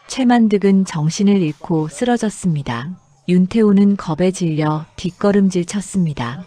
최만득은 정신을 잃고 쓰러졌습니다. 윤태호는 겁에 질려 뒷걸음질 쳤습니다.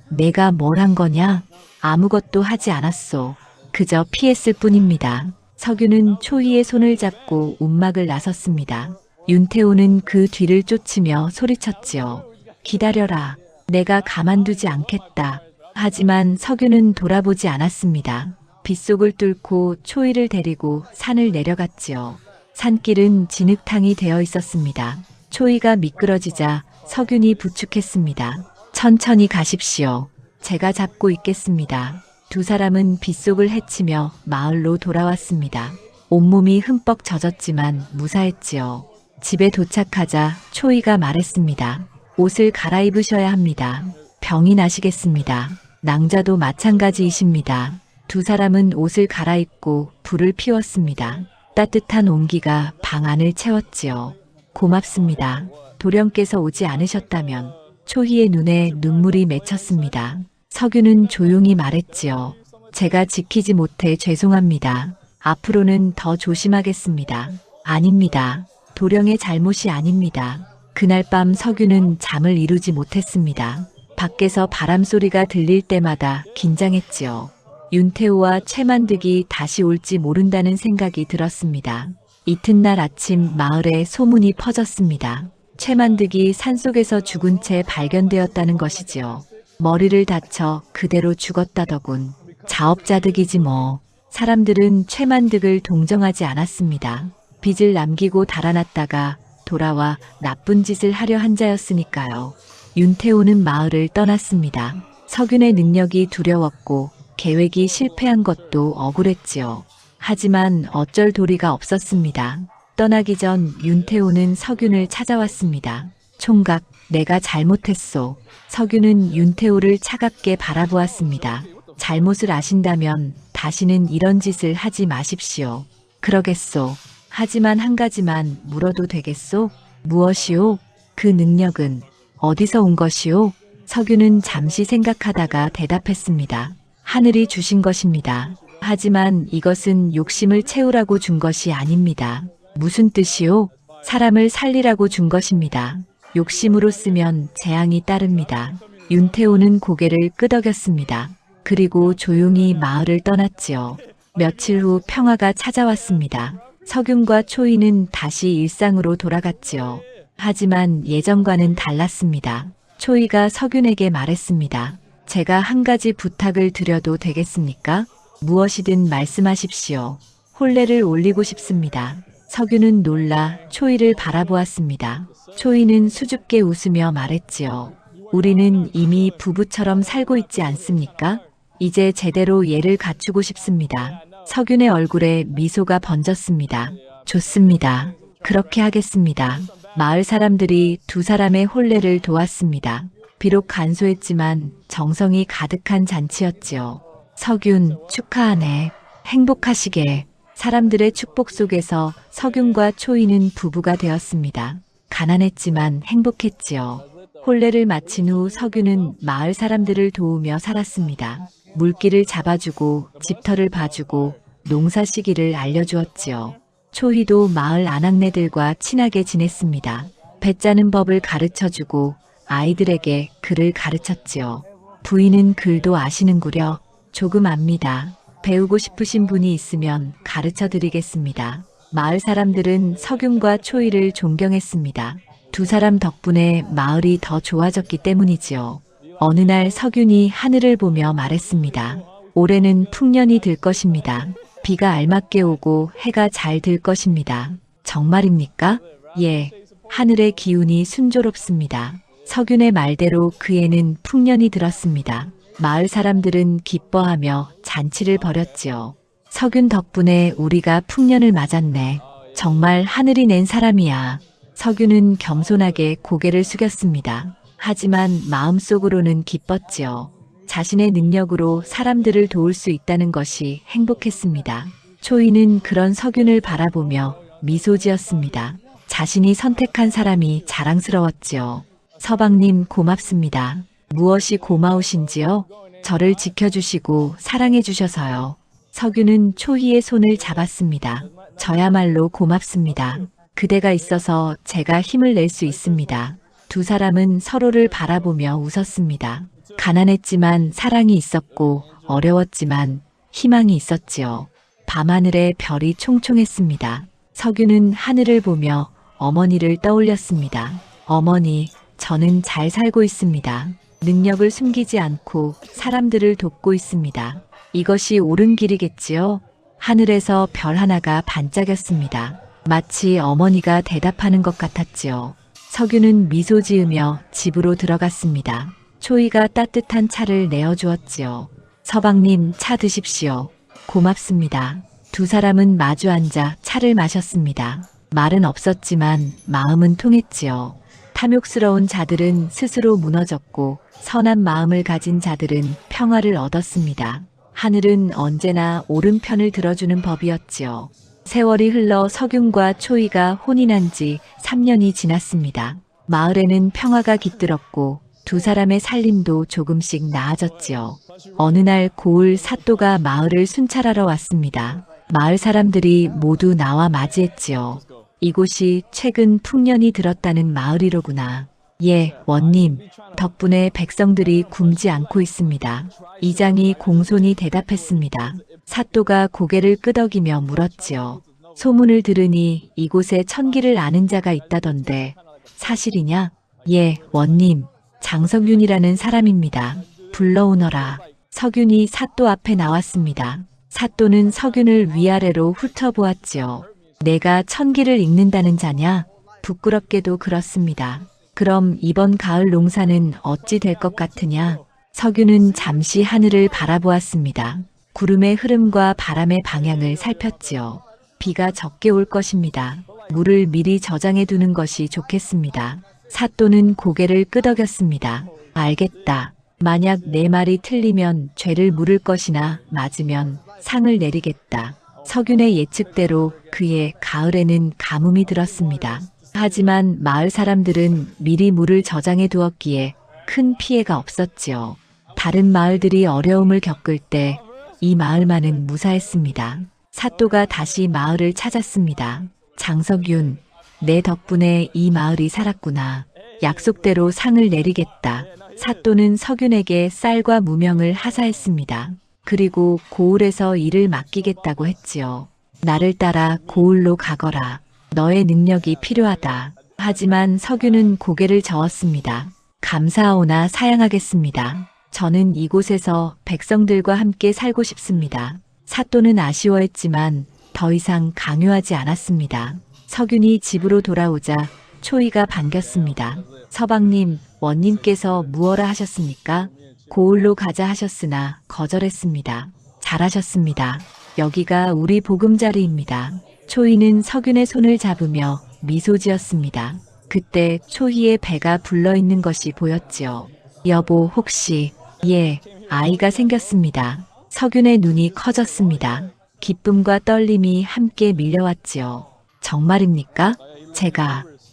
내가 뭘 한 거냐? 아무것도 하지 않았소. 그저 피했을 뿐입니다. 석윤은 초희의 손을 잡고 움막을 나섰습니다. 윤태호는 그 뒤를 쫓으며 소리쳤지요. 기다려라. 내가 가만두지 않겠다. 하지만 석윤은 돌아보지 않았습니다. 빗속을 뚫고 초이를 데리고 산을 내려갔지요. 산길은 진흙탕이 되어 있었습니다. 초이가 미끄러지자 석윤이 부축했습니다. 천천히 가십시오. 제가 잡고 있겠습니다. 두 사람은 빗속을 헤치며 마을로 돌아왔습니다. 온몸이 흠뻑 젖었지만 무사했지요. 집에 도착하자 초이가 말했습니다. 옷을 갈아입으셔야 합니다. 병이 나시겠습니다. 낭자도 마찬가지이십니다. 두 사람은 옷을 갈아입고 불을 피웠습니다. 따뜻한 온기가 방 안을 채웠지요. 고맙습니다. 도령께서 오지 않으셨다면. 초희의 눈에 눈물이 맺혔습니다. 석유는 조용히 말했지요. 제가 지키지 못해 죄송합니다. 앞으로는 더 조심하겠습니다. 아닙니다. 도령의 잘못이 아닙니다. 그날 밤 석유는 잠을 이루지 못했습니다. 밖에서 바람소리가 들릴 때마다 긴장했지요. 윤태호와 최만득이 다시 올지 모른다는 생각이 들었습니다. 이튿날 아침 마을에 소문이 퍼졌습니다. 최만득이 산속에서 죽은 채 발견되었다는 것이지요. 머리를 다쳐 그대로 죽었다더군. 자업자득이지 뭐. 사람들은 최만득을 동정하지 않았습니다. 빚을 남기고 달아났다가 돌아와 나쁜 짓을 하려 한 자였으니까요. 윤태호는 마을을 떠났습니다. 석윤의 능력이 두려웠고 계획이 실패한 것도 억울했지요. 하지만 어쩔 도리가 없었습니다. 떠나기 전 윤태호는 석윤을 찾아왔습니다. 총각, 내가 잘못했소. 석윤은 윤태호를 차갑게 바라보았습니다. 잘못을 아신다면 다시는 이런 짓을 하지 마십시오. 그러겠소. 하지만 한 가지만 물어도 되겠소? 무엇이오? 그 능력은 어디서 온 것이오? 석윤은 잠시 생각하다가 대답했습니다. 하늘이 주신 것입니다. 하지만 이것은 욕심을 채우라고 준 것이 아닙니다. 무슨 뜻이오? 사람을 살리라고 준 것입니다. 욕심으로 쓰면 재앙이 따릅니다. 윤태호는 고개를 끄덕였습니다. 그리고 조용히 마을을 떠났지요. 며칠 후 평화가 찾아왔습니다. 석윤과 초이는 다시 일상으로 돌아갔지요. 하지만 예전과는 달랐습니다. 초이가 석윤에게 말했습니다. 제가 한 가지 부탁을 드려도 되겠습니까? 무엇이든 말씀하십시오. 혼례를 올리고 싶습니다. 석윤은 놀라 초이를 바라보았습니다. 초이는 수줍게 웃으며 말했지요. 우리는 이미 부부처럼 살고 있지 않습니까? 이제 제대로 예를 갖추고 싶습니다. 석윤의 얼굴에 미소가 번졌습니다. 좋습니다. 그렇게 하겠습니다. 마을 사람들이 두 사람의 혼례를 도왔습니다. 비록 간소했지만 정성이 가득한 잔치였지요. 석윤, 축하하네. 행복하시게. 사람들의 축복 속에서 석윤과 초이는 부부가 되었습니다. 가난했지만 행복했지요. 혼례를 마친 후 석윤은 마을 사람들을 도우며 살았습니다. 물기를 잡아주고 집터를 봐주고 농사 시기를 알려주었지요. 초희도 마을 아낙네들과 친하게 지냈습니다. 배 짜는 법을 가르쳐주고 아이들에게 글을 가르쳤지요. 부인은 글도 아시는구려. 조금 압니다. 배우고 싶으신 분이 있으면 가르쳐 드리겠습니다. 마을 사람들은 석윤과 초이를 존경했습니다. 두 사람 덕분에 마을이 더 좋아졌기 때문이지요. 어느 날 석윤이 하늘을 보며 말했습니다. 올해는 풍년이 들 것입니다. 비가 알맞게 오고 해가 잘 들 것입니다. 정말입니까? 예, 하늘의 기운이 순조롭습니다. 석윤의 말대로 그 해는 풍년이 들었습니다. 마을 사람들은 기뻐하며 잔치를 벌였지요. 석윤 덕분에 우리가 풍년을 맞았네. 정말 하늘이 낸 사람이야. 석윤은 겸손하게 고개를 숙였습니다. 하지만 마음속으로는 기뻤지요. 자신의 능력으로 사람들을 도울 수 있다는 것이 행복했습니다. 초이는 그런 석윤을 바라보며 미소 지었습니다. 자신이 선택한 사람이 자랑스러웠지요. 서방님 고맙습니다. 무엇이 고마우신지요? 저를 지켜주시고 사랑해주셔서요. 석윤은 초희의 손을 잡았습니다. 저야말로 고맙습니다. 그대가 있어서 제가 힘을 낼 수 있습니다. 두 사람은 서로를 바라보며 웃었습니다. 가난했지만 사랑이 있었고 어려웠지만 희망이 있었지요. 밤하늘에 별이 총총했습니다. 석윤은 하늘을 보며 어머니를 떠올렸습니다. 어머니, 저는 잘 살고 있습니다. 능력을 숨기지 않고 사람들을 돕고 있습니다. 이것이 옳은 길이겠지요? 하늘에서 별 하나가 반짝였습니다. 마치 어머니가 대답하는 것 같았지요. 석유는 미소 지으며 집으로 들어갔습니다. 초이가 따뜻한 차를 내어주었지요. 서방님, 차 드십시오. 고맙습니다. 두 사람은 마주 앉아 차를 마셨습니다. 말은 없었지만 마음은 통했지요. 탐욕스러운 자들은 스스로 무너졌고 선한 마음을 가진 자들은 평화를 얻었습니다. 하늘은 언제나 오른편을 들어주는 법이었지요. 세월이 흘러 석윤과 초이가 혼인한 지 3년이 지났습니다. 마을에는 평화가 깃들었고 두 사람의 살림도 조금씩 나아졌지요. 어느 날 고을 사또가 마을을 순찰하러 왔습니다. 마을 사람들이 모두 나와 맞이했지요. 이곳이 최근 풍년이 들었다는 마을이로구나. 예, 원님. 덕분에 백성들이 굶지 않고 있습니다. 이장이 공손히 대답했습니다. 사또가 고개를 끄덕이며 물었지요. 소문을 들으니 이곳에 천기를 아는 자가 있다던데 사실이냐? 예, 원님. 장석윤이라는 사람입니다. 불러오너라. 석윤이 사또 앞에 나왔습니다. 사또는 석윤을 위아래로 훑어보았지요. 내가 천기를 읽는다는 자냐? 부끄럽게도 그렇습니다. 그럼 이번 가을 농사는 어찌 될 것 같으냐? 석윤은 잠시 하늘을 바라보았습니다. 구름의 흐름과 바람의 방향을 살폈지요. 비가 적게 올 것입니다. 물을 미리 저장해 두는 것이 좋겠습니다. 사또는 고개를 끄덕였습니다. 알겠다. 만약 내 말이 틀리면 죄를 물을 것이나 맞으면 상을 내리겠다. 석윤의 예측대로 그의 가을에는 가뭄이 들었습니다. 하지만 마을 사람들은 미리 물을 저장해 두었기에 큰 피해가 없었지요. 다른 마을들이 어려움을 겪을 때 이 마을만은 무사했습니다. 사또가 다시 마을을 찾았습니다. 장석윤, 내 덕분에 이 마을이 살았구나. 약속대로 상을 내리겠다. 사또는 석윤에게 쌀과 무명을 하사했습니다. 그리고 고을에서 일을 맡기겠다고 했지요. 나를 따라 고을로 가거라. 너의 능력이 필요하다. 하지만 석윤은 고개를 저었습니다. 감사하오나 사양하겠습니다. 저는 이곳에서 백성들과 함께 살고 싶습니다. 사또는 아쉬워했지만 더 이상 강요하지 않았습니다. 석윤이 집으로 돌아오자 초이가 반겼습니다. 서방님, 원님께서 무엇라 하셨습니까? 고을로 가자 하셨으나 거절했습니다. 잘하셨습니다. 여기가 우리 보금자리입니다. 초이는 석윤의 손을 잡으며 미소 지었습니다. 그때 초이의 배가 불러있는 것이 보였지요. 여보, 혹시... 예, 아이가 생겼습니다. 석윤의 눈이 커졌습니다. 기쁨과 떨림이 함께 밀려왔지요. 정말입니까?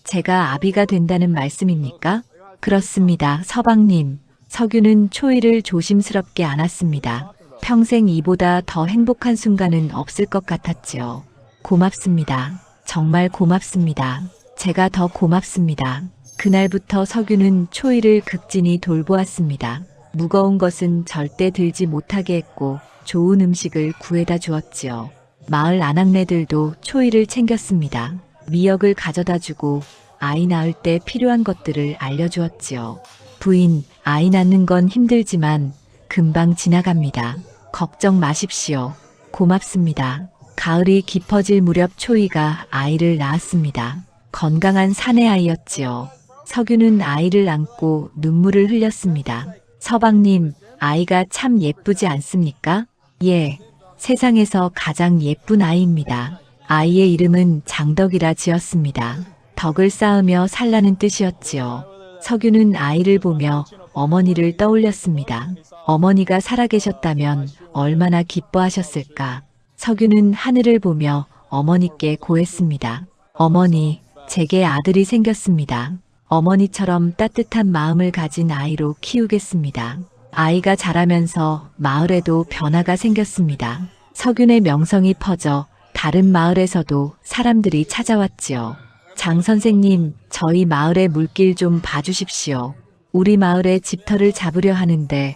제가 아비가 된다는 말씀입니까? 그렇습니다, 서방님. 석윤은 초이를 조심스럽게 안았습니다. 평생 이보다 더 행복한 순간은 없을 것 같았지요. 고맙습니다. 정말 고맙습니다. 제가 더 고맙습니다. 그날부터 석윤은 초이를 극진히 돌보았습니다. 무거운 것은 절대 들지 못하게 했고 좋은 음식을 구해다 주었지요. 마을 아낙네들도 초이를 챙겼습니다. 미역을 가져다 주고 아이 낳을 때 필요한 것들을 알려주었지요. 부인, 아이 낳는 건 힘들지만 금방 지나갑니다. 걱정 마십시오. 고맙습니다. 가을이 깊어질 무렵 초이가 아이를 낳았습니다. 건강한 사내 아이였지요. 석윤은 아이를 안고 눈물을 흘렸습니다. 서방님, 아이가 참 예쁘지 않습니까? 예, 세상에서 가장 예쁜 아이입니다. 아이의 이름은 장덕이라 지었습니다. 덕을 쌓으며 살라는 뜻이었지요. 석윤은 아이를 보며 어머니를 떠올렸습니다. 어머니가 살아계셨다면 얼마나 기뻐하셨을까. 석윤은 하늘을 보며 어머니께 고했습니다. 어머니, 제게 아들이 생겼습니다. 어머니처럼 따뜻한 마음을 가진 아이로 키우겠습니다. 아이가 자라면서 마을에도 변화가 생겼습니다. 석윤의 명성이 퍼져 다른 마을에서도 사람들이 찾아왔지요. 장 선생님, 저희 마을의 물길 좀 봐주십시오. 우리 마을에 집터를 잡으려 하는데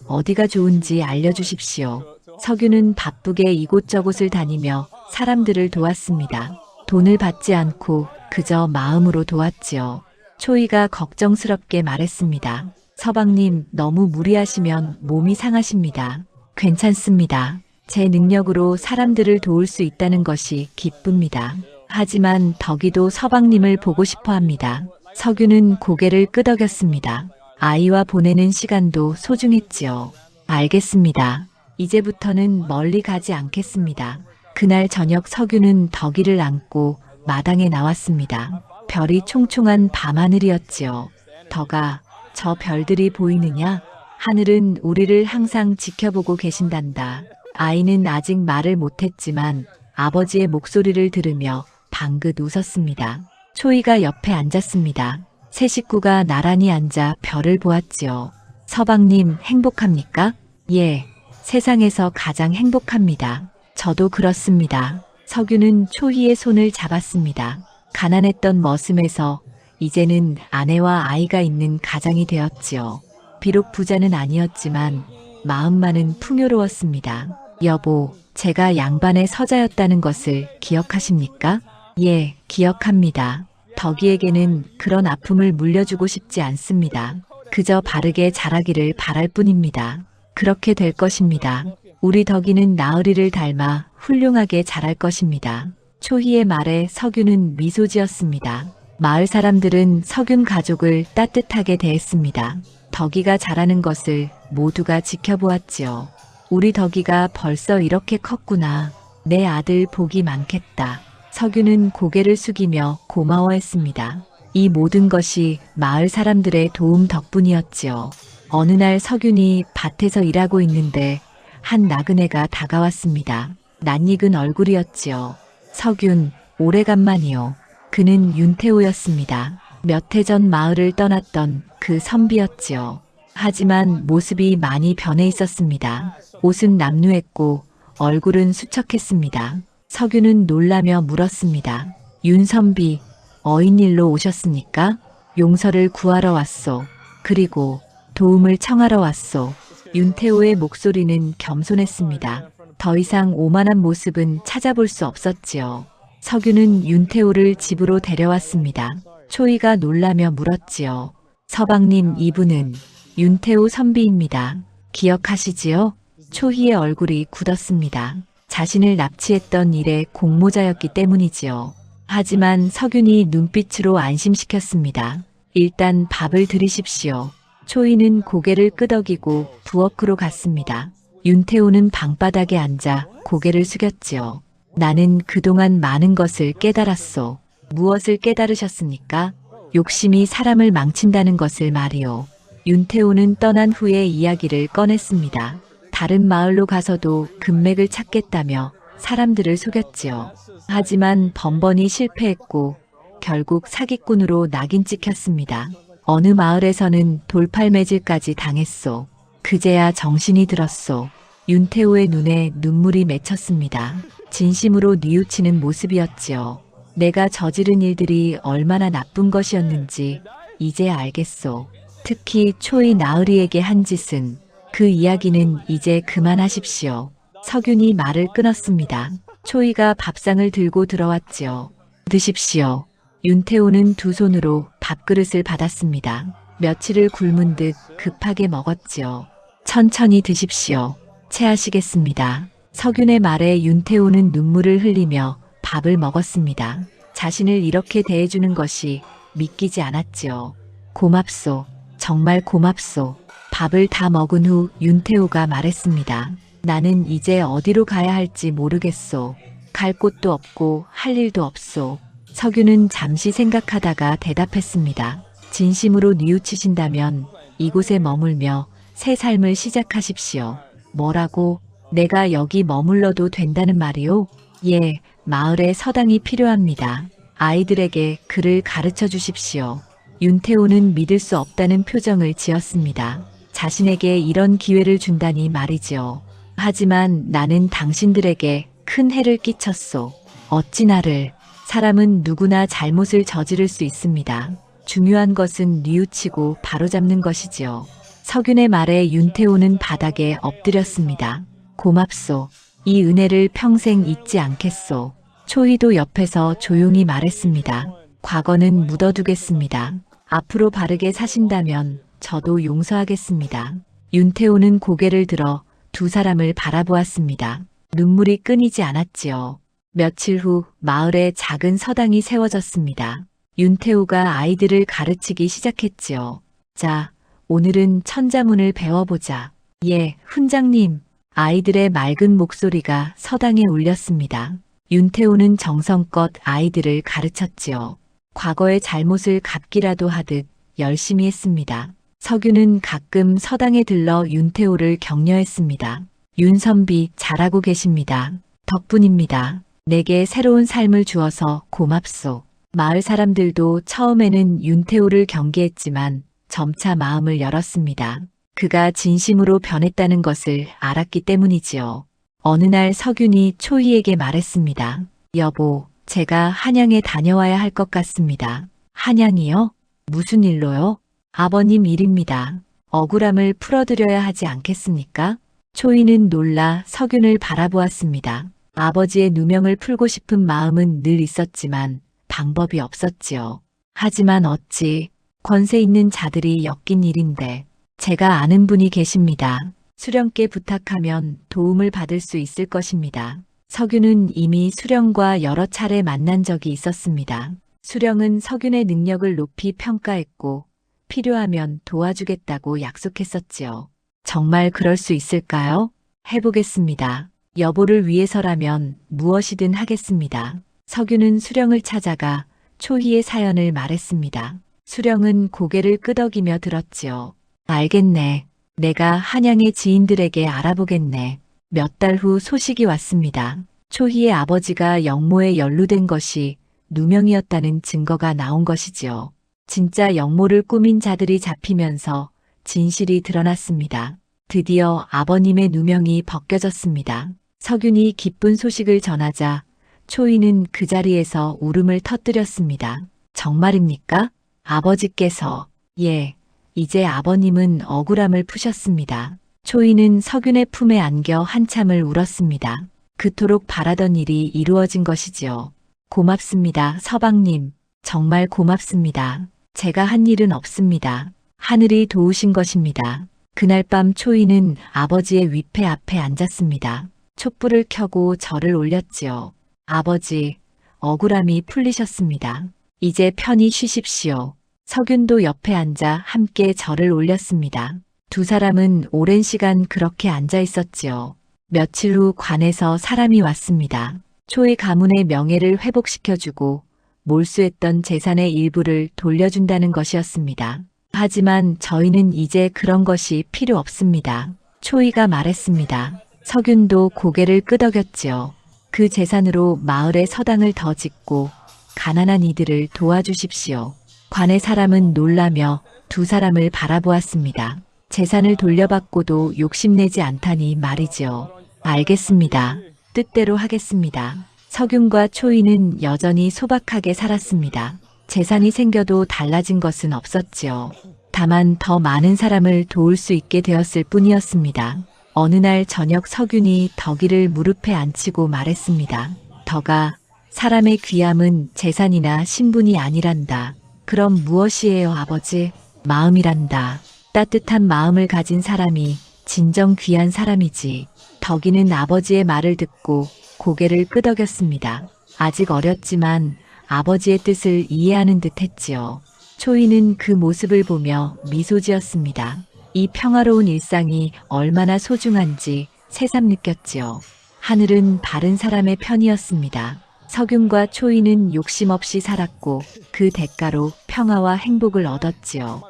어디가 좋은지 알려주십시오. 석윤은 바쁘게 이곳저곳을 다니며 사람들을 도왔습니다. 돈을 받지 않고 그저 마음으로 도왔지요. 초이가 걱정스럽게 말했습니다. 서방님, 너무 무리하시면 몸이 상하십니다. 괜찮습니다. 제 능력으로 사람들을 도울 수 있다는 것이 기쁩니다. 하지만 덕이도 서방님을 보고 싶어 합니다. 석유는 고개를 끄덕였습니다. 아이와 보내는 시간도 소중했지요. 알겠습니다. 이제부터는 멀리 가지 않겠습니다. 그날 저녁 석유는 덕이를 안고 마당에 나왔습니다. 별이 총총한 밤하늘이었지요. 덕아, 저 별들이 보이느냐? 하늘은 우리를 항상 지켜보고 계신단다. 아이는 아직 말을 못했지만 아버지의 목소리를 들으며 방긋 웃었습니다. 초이가 옆에 앉았습니다. 세 식구가 나란히 앉아 별을 보았지요. 서방님 행복합니까? 예, 세상에서 가장 행복합니다. 저도 그렇습니다. 석유는 초희의 손을 잡았습니다. 가난했던 머슴에서 이제는 아내와 아이가 있는 가장이 되었지요. 비록 부자는 아니었지만 마음만은 풍요로웠습니다. 여보, 제가 양반의 서자였다는 것을 기억하십니까? 예, 기억합니다. 덕이에게는 그런 아픔을 물려주고 싶지 않습니다. 그저 바르게 자라기를 바랄 뿐입니다. 그렇게 될 것입니다. 우리 덕이는 나으리를 닮아 훌륭하게 자랄 것입니다. 초희의 말에 석유는 미소 지었습니다. 마을 사람들은 석윤 가족을 따뜻하게 대했습니다. 덕이가 자라는 것을 모두가 지켜보았지요. 우리 덕이가 벌써 이렇게 컸구나. 내 아들 복이 많겠다. 석유는 고개를 숙이며 고마워했습니다. 이 모든 것이 마을 사람들의 도움 덕분이었지요. 어느 날 석윤이 밭에서 일하고 있는데 한 나그네가 다가왔습니다. 낯익은 얼굴이었지요. 석윤, 오래간만이요. 그는 윤태호였습니다. 몇 해 전 마을을 떠났던 그 선비였지요. 하지만 모습이 많이 변해 있었습니다. 옷은 남루했고 얼굴은 수척했습니다. 석유는 놀라며 물었습니다. 윤선비, 어인일로 오셨습니까? 용서를 구하러 왔소. 그리고 도움을 청하러 왔소. 윤태호의 목소리는 겸손했습니다. 더 이상 오만한 모습은 찾아볼 수 없었지요. 석유는 윤태호를 집으로 데려왔습니다. 초이가 놀라며 물었지요. 서방님, 이분은 윤태호 선비입니다. 기억하시지요? 초희의 얼굴이 굳었습니다. 자신을 납치했던 일의 공모자였기 때문이지요. 하지만 석윤이 눈빛으로 안심시켰습니다. 일단 밥을 드리십시오. 초희는 고개를 끄덕이고 부엌으로 갔습니다. 윤태호는 방바닥에 앉아 고개를 숙였지요. 나는 그동안 많은 것을 깨달았소. 무엇을 깨달으셨습니까? 욕심이 사람을 망친다는 것을 말이오. 윤태호는 떠난 후의 이야기를 꺼냈습니다. 다른 마을로 가서도 금맥을 찾겠다며 사람들을 속였지요. 하지만 번번이 실패했고 결국 사기꾼으로 낙인 찍혔습니다. 어느 마을에서는 돌팔매질까지 당했소. 그제야 정신이 들었소. 윤태호의 눈에 눈물이 맺혔습니다. 진심으로 뉘우치는 모습이었지요. 내가 저지른 일들이 얼마나 나쁜 것이었는지 이제 알겠소. 특히 초이 나으리에게 한 짓은, 그 이야기는 이제 그만하십시오. 석윤이 말을 끊었습니다. 초이가 밥상을 들고 들어왔지요. 드십시오. 윤태호는 두 손으로 밥그릇을 받았습니다. 며칠을 굶은 듯 급하게 먹었지요. 천천히 드십시오. 체하시겠습니다. 석윤의 말에 윤태호는 눈물을 흘리며 밥을 먹었습니다. 자신을 이렇게 대해주는 것이 믿기지 않았지요. 고맙소. 정말 고맙소. 밥을 다 먹은 후 윤태호가 말했습니다. 나는 이제 어디로 가야 할지 모르겠소. 갈 곳도 없고 할 일도 없소. 석윤은 잠시 생각하다가 대답했습니다. 진심으로 뉘우치신다면 이곳에 머물며 새 삶을 시작하십시오. 뭐라고? 내가 여기 머물러도 된다는 말이오? 예, 마을에 서당이 필요합니다. 아이들에게 글을 가르쳐 주십시오. 윤태호는 믿을 수 없다는 표정을 지었습니다. 자신에게 이런 기회를 준다니 말이지요. 하지만 나는 당신들에게 큰 해를 끼쳤소. 어찌 나를. 사람은 누구나 잘못을 저지를 수 있습니다. 중요한 것은 뉘우치고 바로잡는 것이지요. 석윤의 말에 윤태호는 바닥에 엎드렸습니다. 고맙소. 이 은혜를 평생 잊지 않겠소. 초희도 옆에서 조용히 말했습니다. 과거는 묻어두겠습니다. 앞으로 바르게 사신다면 저도 용서하겠습니다. 윤태호는 고개를 들어 두 사람을 바라보았습니다. 눈물이 끊이지 않았지요. 며칠 후 마을에 작은 서당이 세워졌습니다. 윤태우가 아이들을 가르치기 시작했지요. 자, 오늘은 천자문을 배워보자. 예, 훈장님. 아이들의 맑은 목소리가 서당에 울렸습니다. 윤태우는 정성껏 아이들을 가르쳤지요. 과거의 잘못을 갚기라도 하듯 열심히 했습니다. 석유는 가끔 서당에 들러 윤태우를 격려했습니다. 윤선비 잘하고 계십니다. 덕분입니다. 내게 새로운 삶을 주어서 고맙소. 마을 사람들도 처음에는 윤태우를 경계했지만 점차 마음을 열었습니다. 그가 진심으로 변했다는 것을 알았기 때문이지요. 어느 날 석윤이 초희에게 말했습니다. 여보, 제가 한양에 다녀와야 할 것 같습니다. 한양이요? 무슨 일로요? 아버님 일입니다. 억울함을 풀어드려야 하지 않겠습니까? 초희는 놀라 석윤을 바라보았습니다. 아버지의 누명을 풀고 싶은 마음은 늘 있었지만 방법이 없었지요. 하지만 어찌 권세 있는 자들이 엮인 일인데 제가 아는 분이 계십니다. 수령께 부탁하면 도움을 받을 수 있을 것입니다. 석윤은 이미 수령과 여러 차례 만난 적이 있었습니다. 수령은 석윤의 능력을 높이 평가했고 필요하면 도와주겠다고 약속했었지요. 정말 그럴 수 있을까요? 해보겠습니다. 여보를 위해서라면 무엇이든 하겠습니다. 석윤은 수령을 찾아가 초희의 사연을 말했습니다. 수령은 고개를 끄덕이며 들었지요. 알겠네. 내가 한양의 지인들에게 알아보겠네. 몇 달 후 소식이 왔습니다. 초희의 아버지가 영모에 연루된 것이 누명이었다는 증거가 나온 것이지요. 진짜 영모를 꾸민 자들이 잡히면서 진실이 드러났습니다. 드디어 아버님의 누명이 벗겨졌습니다. 석윤이 기쁜 소식을 전하자 초희는 그 자리에서 울음을 터뜨렸습니다. 정말입니까? 아버지께서. 예, 이제 아버님은 억울함을 푸셨습니다. 초희는 석윤의 품에 안겨 한참을 울었습니다. 그토록 바라던 일이 이루어진 것이지요. 고맙습니다, 서방님. 정말 고맙습니다. 제가 한 일은 없습니다. 하늘이 도우신 것입니다. 그날 밤 초희는 아버지의 위패 앞에 앉았습니다. 촛불을 켜고 절을 올렸지요. 아버지, 억울함이 풀리셨습니다. 이제 편히 쉬십시오. 석윤도 옆에 앉아 함께 절을 올렸습니다. 두 사람은 오랜 시간 그렇게 앉아 있었지요. 며칠 후 관에서 사람이 왔습니다. 초희 가문의 명예를 회복시켜주고 몰수했던 재산의 일부를 돌려준다는 것이었습니다. 하지만 저희는 이제 그런 것이 필요 없습니다. 초희가 말했습니다. 석윤도 고개를 끄덕였지요. 그 재산으로 마을에 서당을 더 짓고 가난한 이들을 도와주십시오. 관의 사람은 놀라며 두 사람을 바라보았습니다. 재산을 돌려받고도 욕심내지 않다니 말이지요. 알겠습니다. 뜻대로 하겠습니다. 석윤과 초희는 여전히 소박하게 살았습니다. 재산이 생겨도 달라진 것은 없었지요. 다만 더 많은 사람을 도울 수 있게 되었을 뿐이었습니다. 어느 날 저녁 석윤이 덕이를 무릎에 앉히고 말했습니다. 덕아, 사람의 귀함은 재산이나 신분이 아니란다. 그럼 무엇이에요, 아버지? 마음이란다. 따뜻한 마음을 가진 사람이 진정 귀한 사람이지. 덕이는 아버지의 말을 듣고 고개를 끄덕였습니다. 아직 어렸지만 아버지의 뜻을 이해하는 듯 했지요. 초희는 그 모습을 보며 미소 지었습니다. 이 평화로운 일상이 얼마나 소중한지 새삼 느꼈지요. 하늘은 바른 사람의 편이었습니다. 석윤과 초희는 욕심 없이 살았고 그 대가로 평화와 행복을 얻었지요.